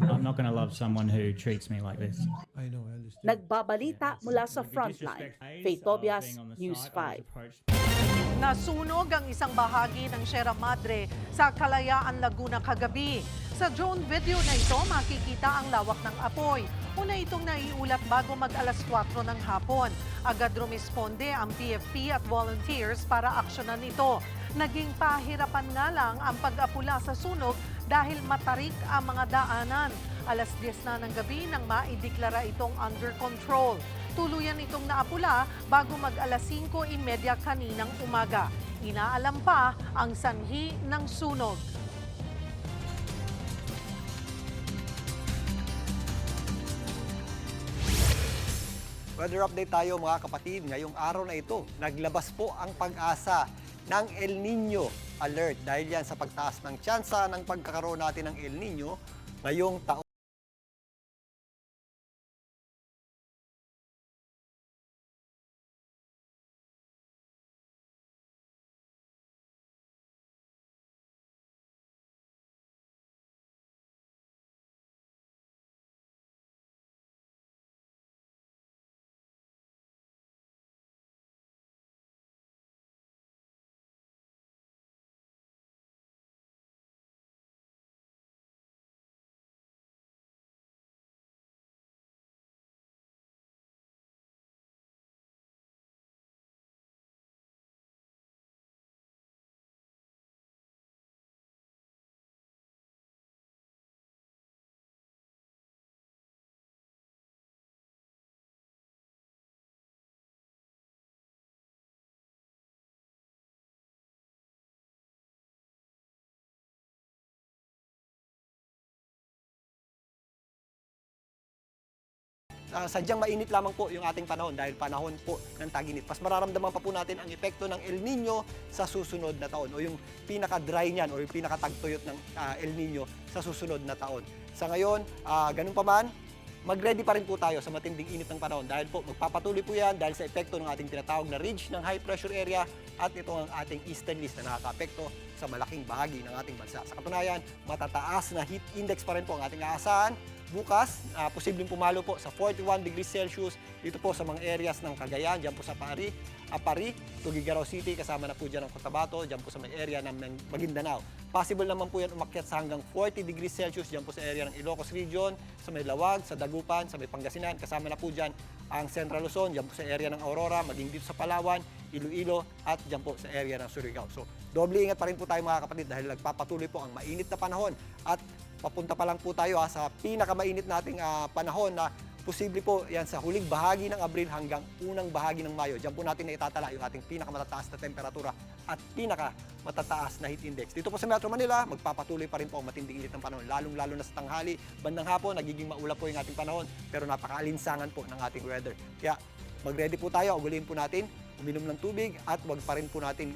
I'm not going to love someone who treats me like this. I know, I understand. Nagbabalita mula sa Frontline. Faith Tobias, News 5. Nasunog ang isang bahagi ng Sierra Madre sa Kalayaan, Laguna kagabi. Sa drone video na ito, makikita ang lawak ng apoy. Una itong naiulat bago mag-alas 4 ng hapon. Agad rumisponde ang PFP at volunteers para aksyonan ito. Naging pahirapan nga lang ang pag-apula sa sunog dahil matarik ang mga daanan. Alas 10 na ng gabi nang maideklara itong under control. Tuluyan itong naapula bago mag-alas 5:30 kaninang umaga. Inaalam pa ang sanhi ng sunog. Weather update tayo mga kapatid. Ngayong araw na ito, naglabas po ang pag-asa ng El Nino alert dahil yan sa pagtaas ng tsansa ng pagkakaroon natin ng El Nino ngayong taon. Sadyang mainit lamang po yung ating panahon dahil panahon po ng tag-init. Mas mararamdaman pa po natin ang epekto ng El Nino sa susunod na taon o yung pinaka-dry niyan o yung pinaka-tagtuyot ng El Nino sa susunod na taon. Sa ngayon, ganun pa man, mag-ready pa rin po tayo sa matinding init ng panahon dahil po magpapatuloy po yan dahil sa epekto ng ating tinatawag na ridge ng high pressure area at ito ang ating easterlies na nakaka-apekto sa malaking bahagi ng ating bansa. Sa katunayan, matataas na heat index pa rin po ang ating aasahan. Bukas, posibleng pumalo po sa 41 degrees Celsius dito po sa mga areas ng Cagayan, dyan po sa Apari, Tuguegarao City, kasama na po dyan ang Cotabato, dyan po sa may area ng Maguindanao. Possible naman po yan umakyat sa hanggang 40 degrees Celsius dyan po sa area ng Ilocos Region, sa may Lawag, sa Dagupan, sa may Pangasinan, kasama na po dyan ang Central Luzon, dyan po sa area ng Aurora, maging dito sa Palawan, Iloilo, at dyan po sa area ng Surigao. So, doble ingat pa rin po tayo mga kapatid dahil nagpapatuloy po ang mainit na panahon at papunta pa lang po tayo sa pinakamainit nating panahon na posible po yan sa huling bahagi ng Abril hanggang unang bahagi ng Mayo. Diyan po natin na itatala yung ating pinakamatataas na temperatura at pinakamatataas na heat index. Dito po sa Metro Manila, magpapatuloy pa rin po ang matinding init ng panahon. Lalong-lalo na sa tanghali, bandang hapon, nagiging maulap po yung ating panahon pero napakaalinsangan po ng ating weather. Kaya mag-ready po tayo, ugaliin po natin, uminom ng tubig at wag pa rin po natin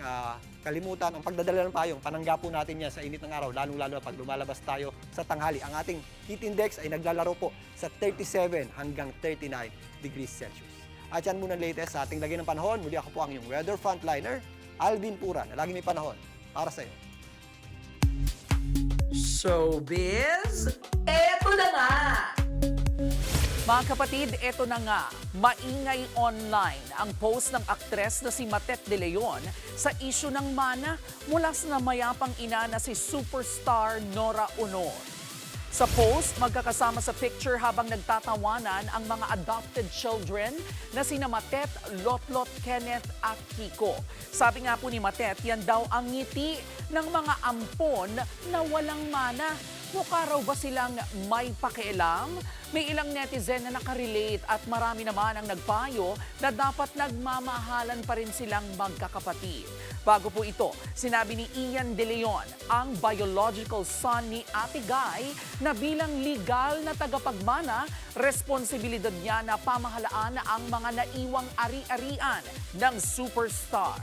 kalimutan ang pagdadala ng payong. Panangga po natin yan sa init ng araw, lalong-lalo pag lumalabas tayo sa tanghali. Ang ating heat index ay naglalaro po sa 37 hanggang 39 degrees Celsius. At yan muna latest sa ating lagay ng panahon. Muli ako po ang iyong weather frontliner, Alvin Pura, na lagi may panahon para sa iyo. Showbiz, eto na nga! Mga kapatid, eto na nga, maingay online ang post ng aktres na si Matet De Leon sa isyu ng mana mula sa namayapang ina na si superstar Nora Honor. Sa post, magkakasama sa picture habang nagtatawanan ang mga adopted children na sina Matet, Lotlot, Kenneth at Kiko. Sabi nga po ni Matet, yan daw ang ngiti ng mga ampon na walang mana. Mukha raw ba silang may pakialam? May ilang netizen na nakarelate at marami naman ang nagpayo na dapat nagmamahalan pa rin silang magkakapatid. Bago po ito, sinabi ni Ian De Leon, ang biological son ni Ate Guy, na bilang legal na tagapagmana, responsibilidad niya na pamahalaan ang mga naiwang ari-arian ng superstar.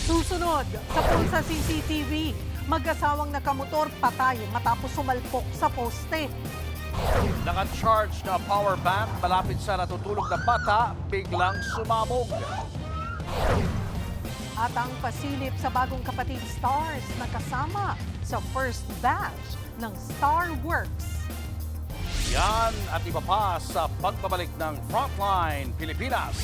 Susunod, sa pulsa CCTV, mag-asawang nakamotor patay matapos sumalpok sa poste. Naka-charge na power bank malapit sa natutulog na bata, biglang sumabog. At ang pasilip sa bagong kapatid stars na kasama sa first batch ng Star Works. Yan at iba pa sa pagbabalik ng Frontline Pilipinas.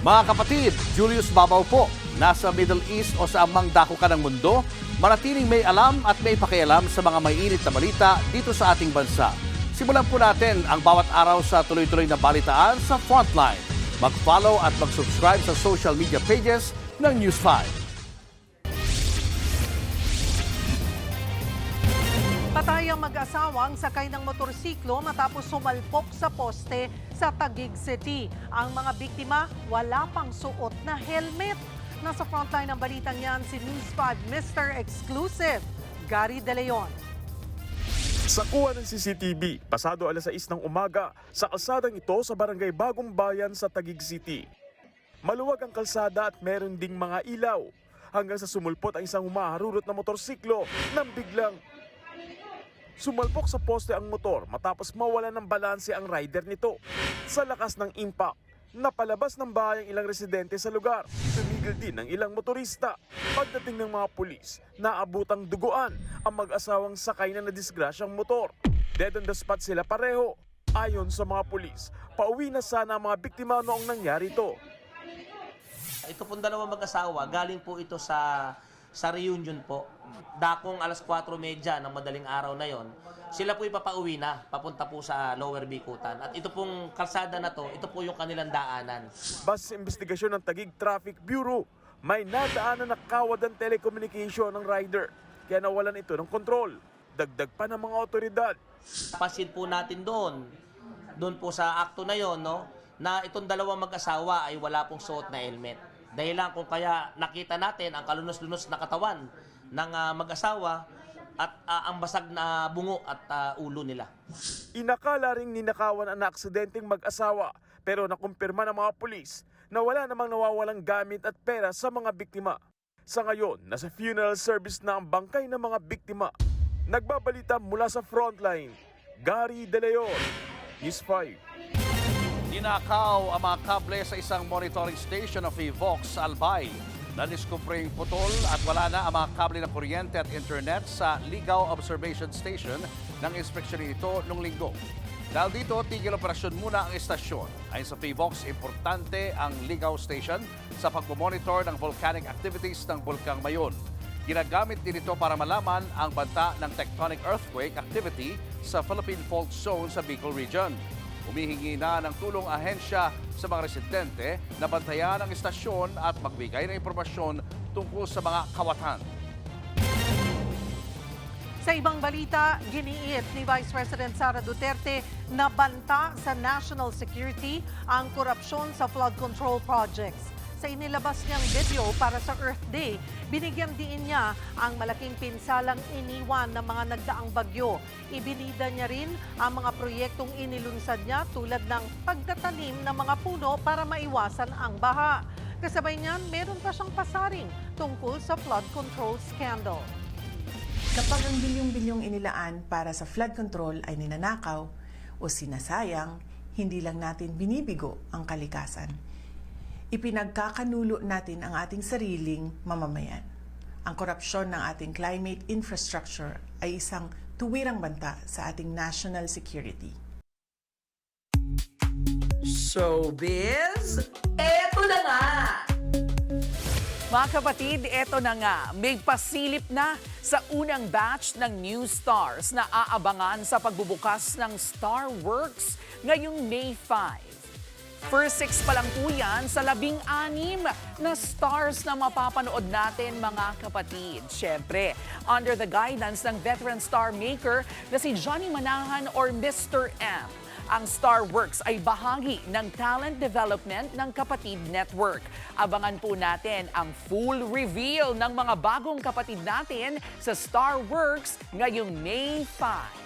Mga kapatid, Julius Babaw po. Nasa Middle East o sa amang dako ka ng mundo, manatiling may alam at may pakialam sa mga mainit na balita dito sa ating bansa. Simulan po natin ang bawat araw sa tuloy-tuloy na balitaan sa Frontline. Mag-follow at mag-subscribe sa social media pages ng News 5. Patay ang mag-asawang sakay ng motorsiklo matapos sumalpok sa poste sa Taguig City. Ang mga biktima wala pang suot na helmet. Nasa frontline ng balitang yan si News 5 Mr. Exclusive, Gary De Leon. Sa kuha ng CCTV, pasado alas 6 ng umaga, sa kalsadang ito sa Barangay Bagong Bayan sa Taguig City. Maluwag ang kalsada at meron ding mga ilaw. Hanggang sa sumulpot ang isang humaharurot na motorsiklo nang biglang sumalpok sa poste ang motor matapos mawala ng balanse ang rider nito. Sa lakas ng impact, napalabas ng bahay ang ilang residente sa lugar. Tumigil din ang ilang motorista. Pagdating ng mga pulis, naabutang duguan ang mag-asawang sakay na nadisgrasyang motor. Dead on the spot sila pareho. Ayon sa mga pulis, pauwi na sana ang mga biktima noong nangyari ito. Ito pong dalawang mag-asawa, galing po ito sa reunion po. Dakong alas 4:30 ng madaling araw na yon, sila po ipapauwi na, papunta po sa Lower Bikutan. At ito pong kalsada na to, ito po yung kanilang daanan. Base sa investigasyon ng Taguig Traffic Bureau, may nadaanan na kawad ang telecommunication ng rider, kaya nawalan ito ng kontrol. Dagdag pa ng mga otoridad. Pasin po natin doon po sa akto na yon, no, na itong dalawang mag-asawa ay wala pong suot na helmet. Dahil lang kung kaya nakita natin ang kalunos-lunos na katawan ng mag-asawa at ang basag na bungo at ulo nila. Inakala ring ninakawan ang naaksidenteng mag-asawa, pero nakumpirma ng mga pulis na wala namang nawawalang gamit at pera sa mga biktima. Sa ngayon, nasa funeral service na ang bangkay ng mga biktima. Nagbabalita mula sa Frontline, Gary De Leon, News 5. Ninakaw ang mga kable sa isang monitoring station of Vox Albay. Nadiskubreng putol at wala na ang mga kable ng kuryente at internet sa Ligaw Observation Station ng inspeksyon nito noong linggo. Dahil dito, tigil operasyon muna ang istasyon. Ayon sa Vox, importante ang Ligaw Station sa pagmomonitor ng volcanic activities ng Bulkang Mayon. Ginagamit din ito para malaman ang banta ng tectonic earthquake activity sa Philippine Fault Zone sa Bicol Region. Humihingi na ng tulong ahensya sa mga residente na bantayan ang istasyon at magbigay ng impormasyon tungkol sa mga kawatan. Sa ibang balita, giniit ni Vice President Sara Duterte na banta sa national security ang korupsyon sa flood control projects. Sa inilabas niyang video para sa Earth Day, binigyan din niya ang malaking pinsalang iniwan ng mga nagdaang bagyo. Ibinida niya rin ang mga proyektong inilunsad niya tulad ng pagtatanim ng mga puno para maiwasan ang baha. Kasabay niyan, meron pa siyang pasaring tungkol sa flood control scandal. Kapag ang bilyong-bilyong inilaan para sa flood control ay ninanakaw o sinasayang, hindi lang natin binibigo ang kalikasan. Ipinagkakanulo natin ang ating sariling mamamayan. Ang korupsyon ng ating climate infrastructure ay isang tuwirang banta sa ating national security. Showbiz, eto na nga! Mga kapatid, eto na nga, may pasilip na sa unang batch ng new stars na aabangan sa pagbubukas ng Star Works ngayong May 5. First 6 pa lang po yan sa 16 na stars na mapapanood natin, mga kapatid. Siyempre, under the guidance ng veteran star maker na si Johnny Manahan or Mr. M. Ang Star Works ay bahagi ng talent development ng Kapatid Network. Abangan po natin ang full reveal ng mga bagong kapatid natin sa Star Works ngayong May 5.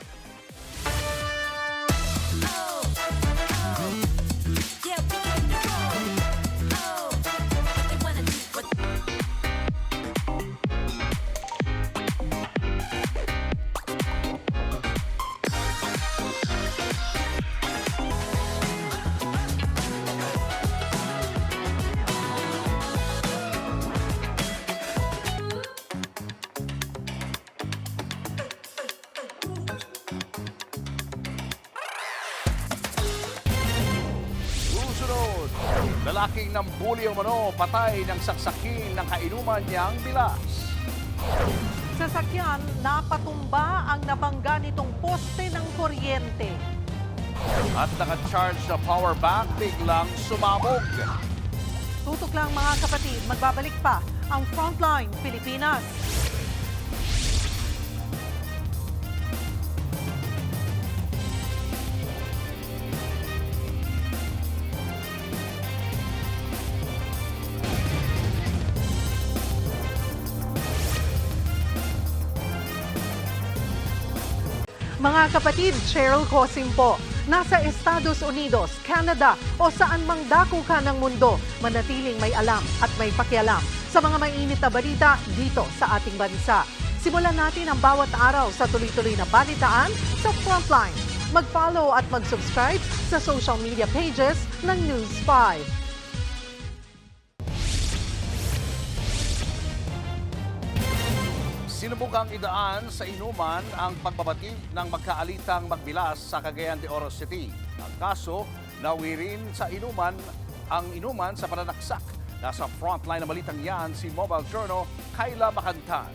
Susunod, lalaking nambuli ang mano, patay ng saksakin ng kainuman niyang bilas. Sasakyan, napatumba ang nabangga nitong poste ng kuryente. At naka-charge na power bank biglang sumabog. Tutok lang mga kapatid, magbabalik pa ang Frontline Pilipinas. Mga kapatid, Cheryl Cosim po. Nasa Estados Unidos, Canada o saan mang dako ka ng mundo, manatiling may alam at may pakialam sa mga mainit na balita dito sa ating bansa. Simulan natin ang bawat araw sa tuloy-tuloy na balitaan sa Frontline. Mag-follow at mag-subscribe sa social media pages ng News 5. Sinubukang idaan sa inuman ang pagbabati ng magkaalitang magbilas sa Cagayan de Oro City. Ang kaso, nawirin sa inuman ang inuman sa pananaksak. Nasa frontline na balitang yan si Mobile Journal, Kayla Macantan.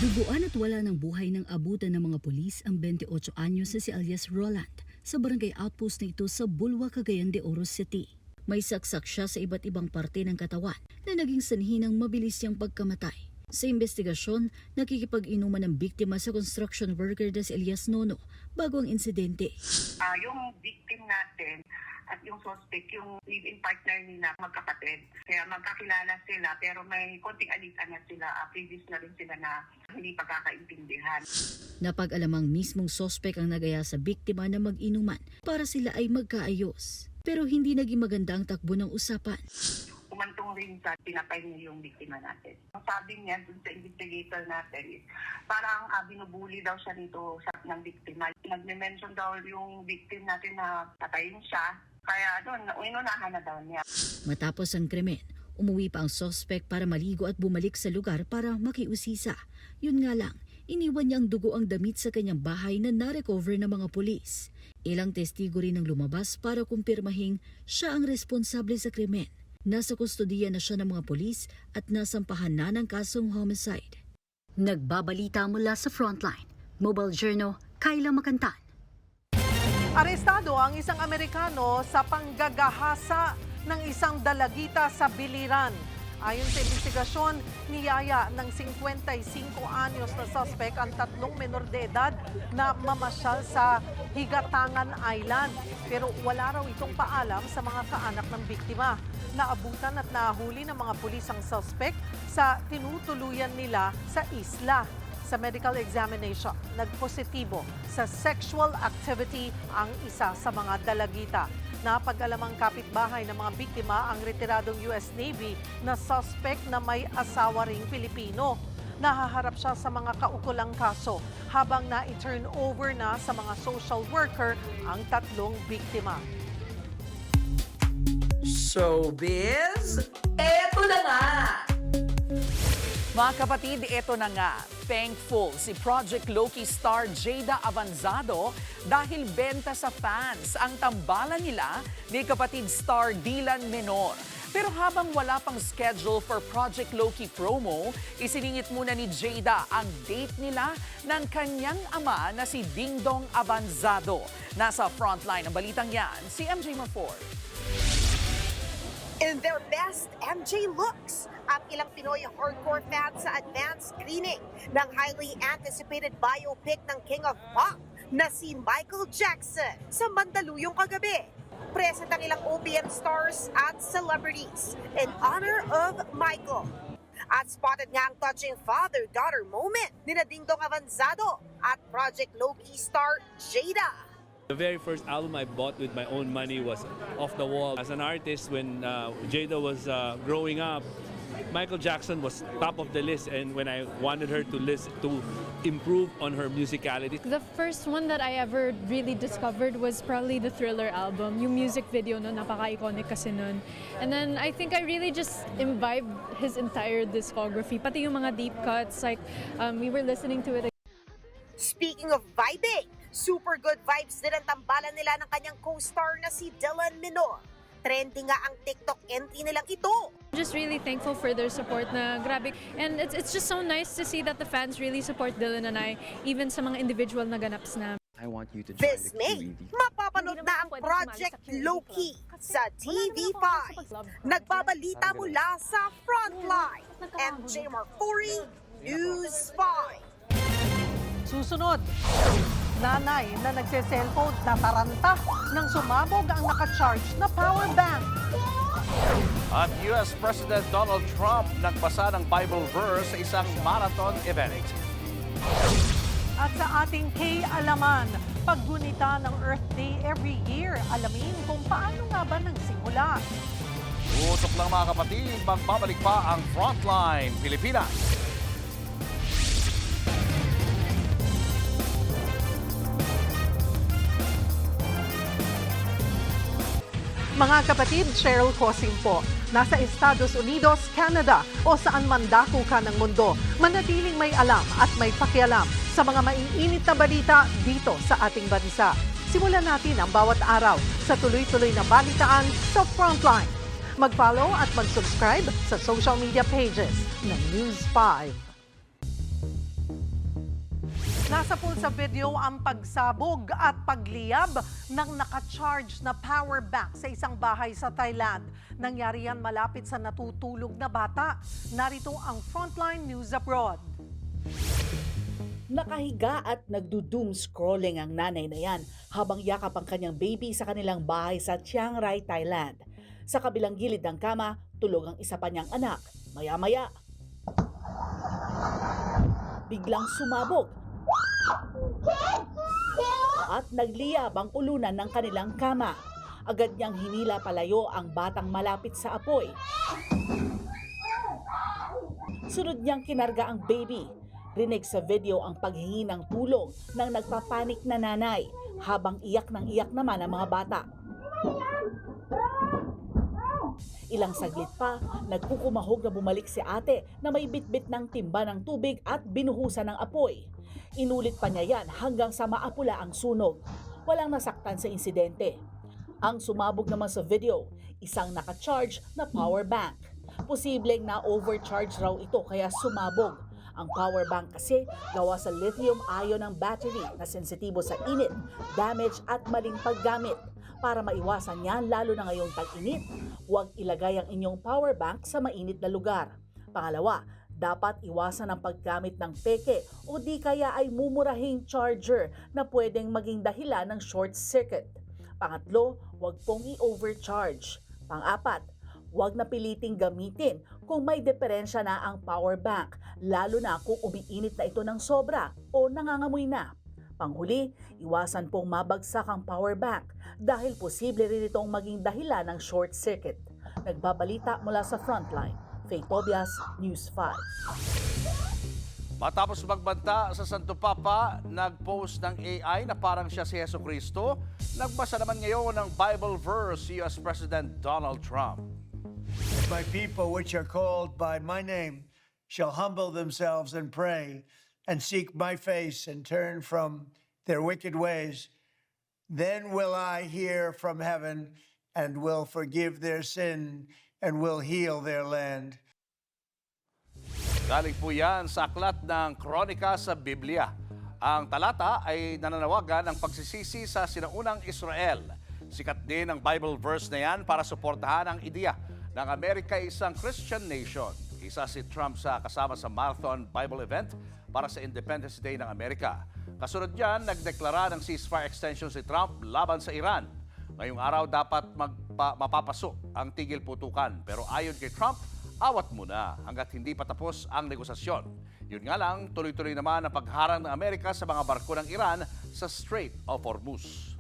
Duguan at wala ng buhay ng abutan ng mga pulis ang 28 anyos na si alias Roland sa barangay outpost na ito sa Bulwa, Cagayan de Oro City. May saksak siya sa iba't ibang parte ng katawan na naging sanhi ng mabilis niyang pagkamatay. Sa investigasyon, nakikipag-inuman ng biktima sa construction worker na si Elias Nono bago ang insidente. Yung victim natin at yung suspect, yung live-in partner nila, magkapatid. Kaya magkakilala sila pero may konting alitan na sila. Previous na rin sila na hindi pagkakaintindihan. Napag-alamang mismong suspect ang nagaya sa biktima na mag-inuman para sila ay magkaayos. Pero hindi naging maganda ang takbo ng usapan. Umantong rin sa pinapay niya yung biktima natin. Ang sabi niya dun sa investigator natin is parang binubuli daw siya nito ng biktima. Nag-mention daw yung victim natin na patayin siya. Kaya doon, inunahan na daw niya. Matapos ang krimen, umuwi pa ang suspect para maligo at bumalik sa lugar para makiusisa. Yun nga lang, iniwan niya ang dugo ang damit sa kanyang bahay na narecover ng mga pulis. Ilang testigo rin ang lumabas para kumpirmahing siya ang responsable sa krimen. Nasa kustodiya na siya ng mga pulis at nasampahan na ng kasong homicide. Nagbabalita mula sa Frontline. Mobile Journal, Kayla Macantan. Arestado ang isang Amerikano sa panggagahasa ng isang dalagita sa Biliran. Ayon sa investigasyon, niyaya ng 55 anyos na suspect ang 3 menor de edad na mamasyal sa Higatangan Island. Pero wala raw itong paalam sa mga kaanak ng biktima. Naabutan at nahuli ng mga pulis ang suspect sa tinutuluyan nila sa isla. Sa medical examination, nagpositibo sa sexual activity ang isa sa mga dalagita. Napag-alamang kapitbahay ng mga biktima ang retiradong US Navy na suspect na may asawa ring Pilipino. Nahaharap siya sa mga kaukulang kaso habang na-turn over na sa mga social worker ang 3 biktima. Showbiz, eto na nga! Mga kapatid, ito na nga. Thankful si Project Loki star Jada Avanzado dahil benta sa fans ang tambalan nila ni kapatid star Dylan Menor. Pero habang wala pang schedule for Project Loki promo, isiningit muna ni Jada ang date nila ng kanyang ama na si Dingdong Avanzado. Nasa frontline ng balitang yan, si MJ Mafor. In their best MJ looks, ang ilang Pinoy hardcore fans sa advanced screening ng highly anticipated biopic ng King of Pop na si Michael Jackson sa Mandaluyong kagabi. Present ang ilang OPM stars at celebrities in honor of Michael. At spotted nga ang touching father-daughter moment ni Dingdong Avanzado at Project Loki star Jada. The very first album I bought with my own money was Off the Wall. As an artist, when Jada was growing up, Michael Jackson was top of the list, and when I wanted her to improve on her musicality. The first one that I ever really discovered was probably the Thriller album. Yung music video no, napaka-iconic kasi nun. And then I think I really just imbibed his entire discography, pati yung mga deep cuts, like we were listening to it. Speaking of vibing, super good vibes din ang tambalan nila ng kanyang co-star na si Dylan Minor. Trending nga ang TikTok entry nilang ito. Just really thankful for their support na grabe. And it's just so nice to see that the fans really support Dylan and I, even sa mga individual na ganaps na. I want you to join This the May, QED. mapapanood na ang Project Loki sa TV5. Nagbabalita mula sa Frontline. MJ Marfori, News 5. Susunod, nanay na nagse-cellphone na taranta nang sumabog ang nakacharge na power bank. At US President Donald Trump nagbasa ng Bible verse sa isang marathon event. At sa ating K-Alaman, paggunita ng Earth Day every year, alamin kung paano nga ba nagsimula. Usok lang mga kapatid, magbabalik pa ang Frontline Pilipinas. Mga kapatid, Cheryl Cosim po. Nasa Estados Unidos, Canada o saan man dako ka ng mundo, manatiling may alam at may pakialam sa mga maiinit na balita dito sa ating bansa. Simulan natin ang bawat araw sa tuloy-tuloy na balitaan sa Frontline. Mag-follow at mag-subscribe sa social media pages ng News 5. Nasa pool sa video ang pagsabog at pagliyab ng nakacharge na power bank sa isang bahay sa Thailand. Nangyari yan malapit sa natutulog na bata. Narito ang Frontline News Abroad. Nakahiga at nagdo-doom scrolling ang nanay na yan habang yakap ang kanyang baby sa kanilang bahay sa Chiang Rai, Thailand. Sa kabilang gilid ng kama, tulog ang isa pa niyang anak. Maya-maya, biglang sumabog at nagliyab ang ulunan ng kanilang kama. Agad niyang hinila palayo ang batang malapit sa apoy. Sunod niyang kinarga ang baby. Rinig sa video ang paghingi ng tulong ng nagpapanik na nanay habang iyak ng iyak naman ang mga bata. Ilang saglit pa, nagkukumahog na bumalik si ate na may bitbit ng timba ng tubig at binuhusan ng apoy. Inulit pa niya yan hanggang sa maapula ang sunog. Walang nasaktan sa insidente. Ang sumabog naman sa video, isang nakacharge na power bank. Posibleng na-overcharge raw ito kaya sumabog. Ang power bank kasi gawa sa lithium-ion ng battery na sensitibo sa init, damage at maling paggamit. Para maiwasan yan lalo na ngayong tag-init, huwag ilagay ang inyong power bank sa mainit na lugar. Pangalawa, dapat iwasan ang paggamit ng peke o di kaya ay mumurahing charger na pwedeng maging dahilan ng short circuit. Pangatlo, huwag pong i-overcharge. Pang-apat, huwag na piliting gamitin kung may diferensya na ang power bank, lalo na kung umiinit na ito ng sobra o nangangamoy na. Panghuli, iwasan pong mabagsak ang power bank dahil posible rin itong maging dahilan ng short circuit. Nagbabalita mula sa Frontline, Faye Tobias, News 5. Matapos magbanta sa Santo Papa, nag-post ng AI na parang siya si Jesucristo. Nagbasa naman ngayon ng Bible verse si US President Donald Trump. My people which are called by my name shall humble themselves and pray and seek my face and turn from their wicked ways. Then will I hear from heaven and will forgive their sin and will heal their land. Galing po yan sa aklat ng Kronika sa Biblia. Ang talata ay nananawagan ng pagsisisi sa sinaunang Israel. Sikat din ang Bible verse na yan para suportahan ang ideya ng Amerika ay isang Christian nation. Isa si Trump sa kasama sa Marathon Bible event para sa Independence Day ng Amerika. Kasunod yan, nagdeklara ng ceasefire extension si Trump laban sa Iran. Ngayong araw dapat mapapasok ang tigil putukan. Pero ayon kay Trump, awat muna hanggat hindi patapos ang negosasyon. Yun nga lang, tuloy-tuloy naman ang pagharang ng Amerika sa mga barko ng Iran sa Strait of Hormuz.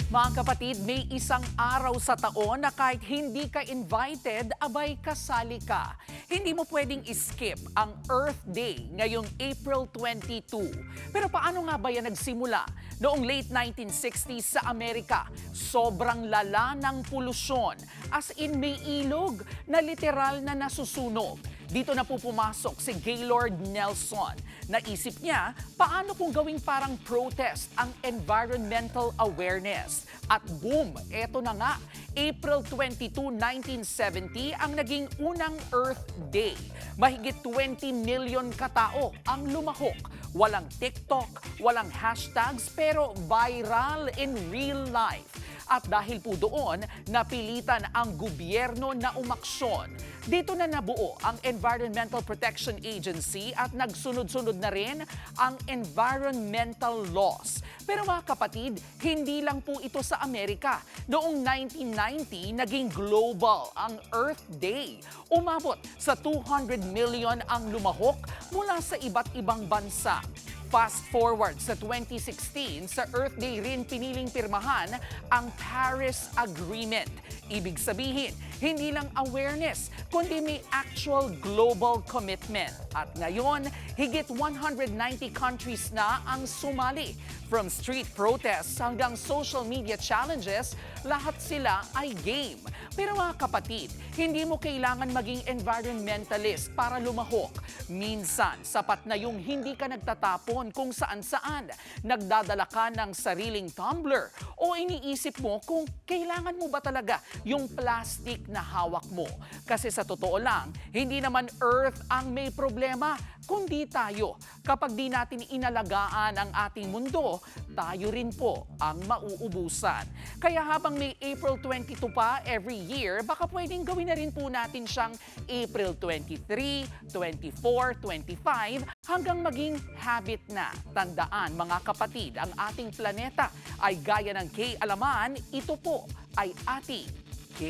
Mga kapatid, may isang araw sa taon na kahit hindi ka invited, abay kasali ka. Hindi mo pwedeng skip ang Earth Day ngayong April 22. Pero paano nga ba yan nagsimula? Noong late 1960s sa Amerika, sobrang lala ng polusyon. As in may ilog na literal na nasusunog. Dito na po pumasok si Gaylord Nelson. Naisip niya, paano kung gawing parang protest ang environmental awareness? At boom, eto na nga, April 22, 1970 ang naging unang Earth Day. Mahigit 20 million katao ang lumahok. Walang TikTok, walang hashtags, pero viral in real life. At dahil po doon, napilitan ang gobyerno na umaksyon. Dito na nabuo ang Environmental Protection Agency at nagsunod-sunod na rin ang environmental laws. Pero mga kapatid, hindi lang po ito sa Amerika. Noong 1990, naging global ang Earth Day. Umabot sa 200 million ang lumahok mula sa iba't ibang bansa. Fast forward sa 2016, sa Earth Day rin piniling pirmahan ang Paris Agreement. Ibig sabihin, hindi lang awareness, kundi may actual global commitment. At ngayon, higit 190 countries na ang sumali. From street protests hanggang social media challenges, lahat sila ay game. Pero mga kapatid, hindi mo kailangan maging environmentalist para lumahok. Minsan, sapat na yung hindi ka nagtatapon kung saan-saan. Nagdadala ka ng sariling tumbler o iniisip mo kung kailangan mo ba talaga yung plastic na hawak mo. Kasi sa totoo lang, hindi naman Earth ang may problema, kundi tayo. Kapag di natin inalagaan ang ating mundo, tayo rin po ang mauubusan. Kaya habang may April 22 pa every year, baka pwedeng gawin na rin po natin siyang April 23, 24, 25 hanggang maging habit na. Tandaan mga kapatid, ang ating planeta ay gaya ng K Alaman, ito po ay ating K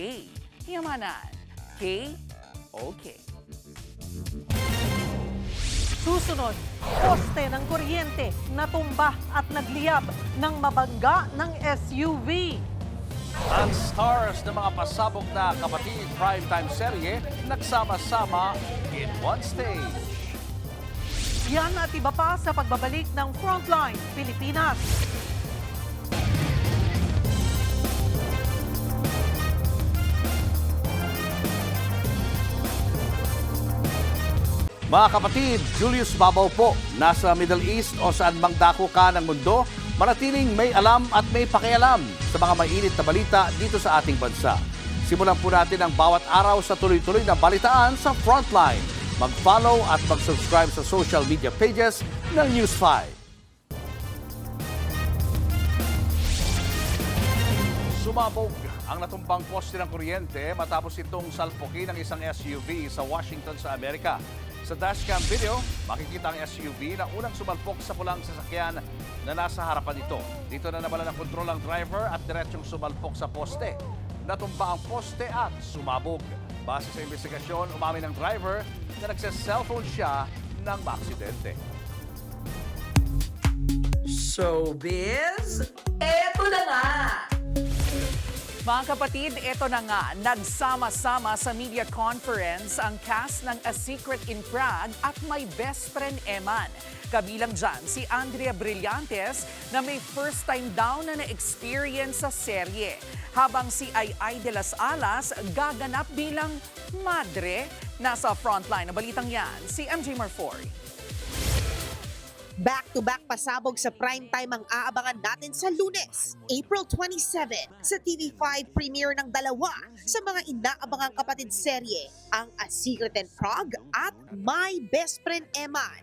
Yamanan. K, okay. Susunod, poste ng kuryente natumba at nagliyab ng mabangga ng SUV. Ang stars ng mga pasabog na kapatid primetime serye nagsama-sama in one stage. Yan at iba pa sa pagbabalik ng Frontline Pilipinas. Mga kapatid, Julius Babaw po, nasa Middle East o saan mang dako ka ng mundo, manatiling may alam at may pakialam sa mga mainit na balita dito sa ating bansa. Simulan po natin ang bawat araw sa tuloy-tuloy na balitaan sa Frontline. Mag-follow at mag-subscribe sa social media pages ng News 5. Sumabog ang natumbang poste ng kuryente matapos itong salpukin ng isang SUV sa Washington sa Amerika. Sa dashcam video, makikita ang SUV na unang sumalpok sa pulang sasakyan na nasa harapan nito. Dito na nawala ng kontrol ang driver at diretsyong sumalpok sa poste. Natumba ang poste at sumabog. Base sa investigasyon, umamin ng driver na nagsa-cellphone siya nang maaksidente. Showbiz, eto na nga! Mga kapatid, ito na nga, nagsama-sama sa media conference ang cast ng A Secret in Prague at My Best Friend Eman. Kabilang dyan si Andrea Brillantes na may first time daw na na-experience sa serye. Habang si Ay de las Alas gaganap bilang madre. Nasa frontline na balitang yan, si MJ Marfori. Back-to-back pasabog sa primetime ang aabangan natin sa Lunes, April 27, sa TV5 premiere ng dalawa sa mga inaabangang kapatid serye, ang A Secret and Prague at My Best Friend Eman.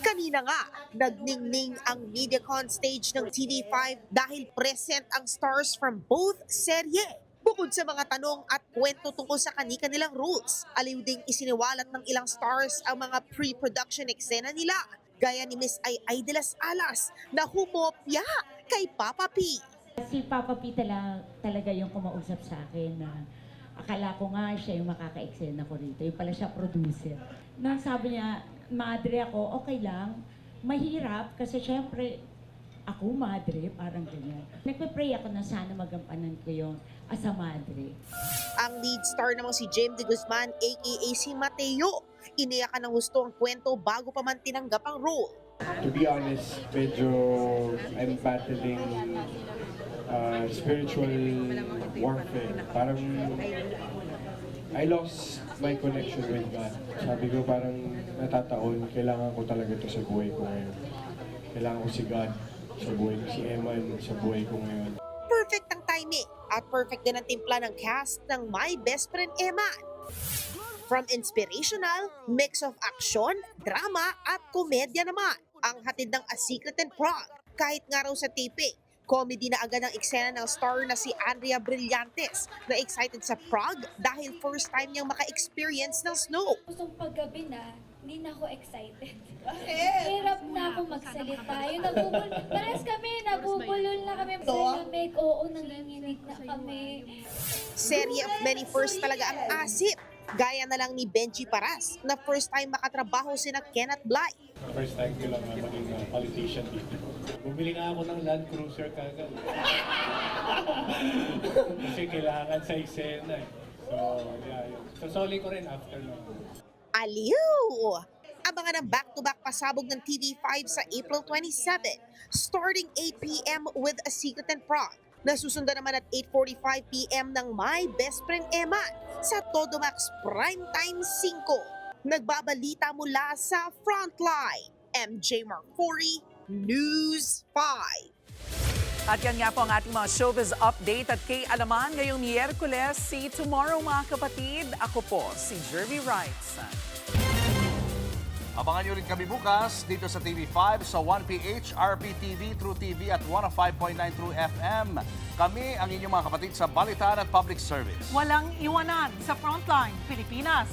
Kanina nga, nagningning ang MediaCon stage ng TV5 dahil present ang stars from both serye. Bukod sa mga tanong at kwento tungkol sa kani-kanilang roles, aliw ding isiniwalat ng ilang stars ang mga pre-production eksena nila, gaya ni Miss Ay de las Alas na humopya kay Papa P. Si Papa P talaga yung kumausap sa akin na akala ko nga siya yung makaka-eksena ko rito. Yung pala siya producer. Na sabi niya, madre ako, okay lang. Mahirap kasi syempre ako madre, parang ganyan. Nagpe-pray ako na sana magampanan ko yung as a madre. Ang lead star naman si James de Guzman aka si Mateo. Iniyakan ng gusto ang kwento bago pa man tinanggap ang role. To be honest, medyo I'm battling spiritual warfare. Parang I lost my connection with God. Sabi ko parang natataon, kailangan ko talaga ito sa buhay ko ngayon. Kailangan ko si God sa buhay ko, si Eman sa buhay ko ngayon. Perfect ang timing at perfect din ang timpla ng cast ng My Best Friend Eman. From inspirational, mix of action, drama at komedya naman ang hatid ng A Secret and Prague. Kahit nga raw sa taping, comedy na agad ang eksena ng star na si Andrea Brillantes na excited sa Prague dahil first time niyang maka-experience ng snow. Kusong paggabi na, hindi na ako excited. Hirap na ako magsalita. Yung parehas kami, nabubulol na kami sa lamig. Oo, nanginginig na kami. Serye of many firsts talaga ang asip. Gaya na lang ni Benji Paras na first time makatrabaho sina Kenneth Bly. First time ko lang maging politician dito. Bumili nga ako ng Land Cruiser kagad. Kasi kailangan sa eksena. So, yeah. Sasoli ko rin after nun. Aliw! Abangan ang back-to-back pasabog ng TV5 sa April 27, starting 8 p.m. with A Secret and Prague. Nasusundan naman at 8:45 p.m. ng My Best Friend Eman sa Todomax Primetime 5. Nagbabalita mula sa Frontline, MJ Marfori, News 5. At yan nga po ang ating mga showbiz update at kay Alaman ngayong Miyerkules. See you tomorrow mga kapatid. Ako po si Jervy Wrights. Abangan nyo rin kami bukas dito sa TV5 sa 1PH, RPTV, True TV at 105.9 True FM. Kami ang inyong mga kapatid sa Balitaan at Public Service. Walang iwanan sa Frontline, Pilipinas.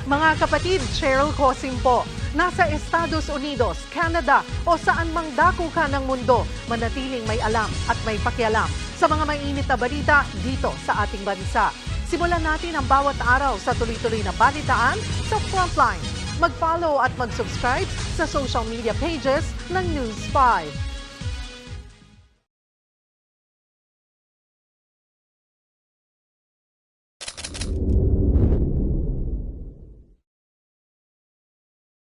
Mga kapatid, Cheryl Cosim po. Nasa Estados Unidos, Canada o saan mang dako ka ng mundo, manatiling may alam at may pakialam sa mga mainit na balita dito sa ating bansa. Simulan natin ang bawat araw sa tuloy-tuloy na balitaan sa Frontline. Mag-follow at mag-subscribe sa social media pages ng News 5.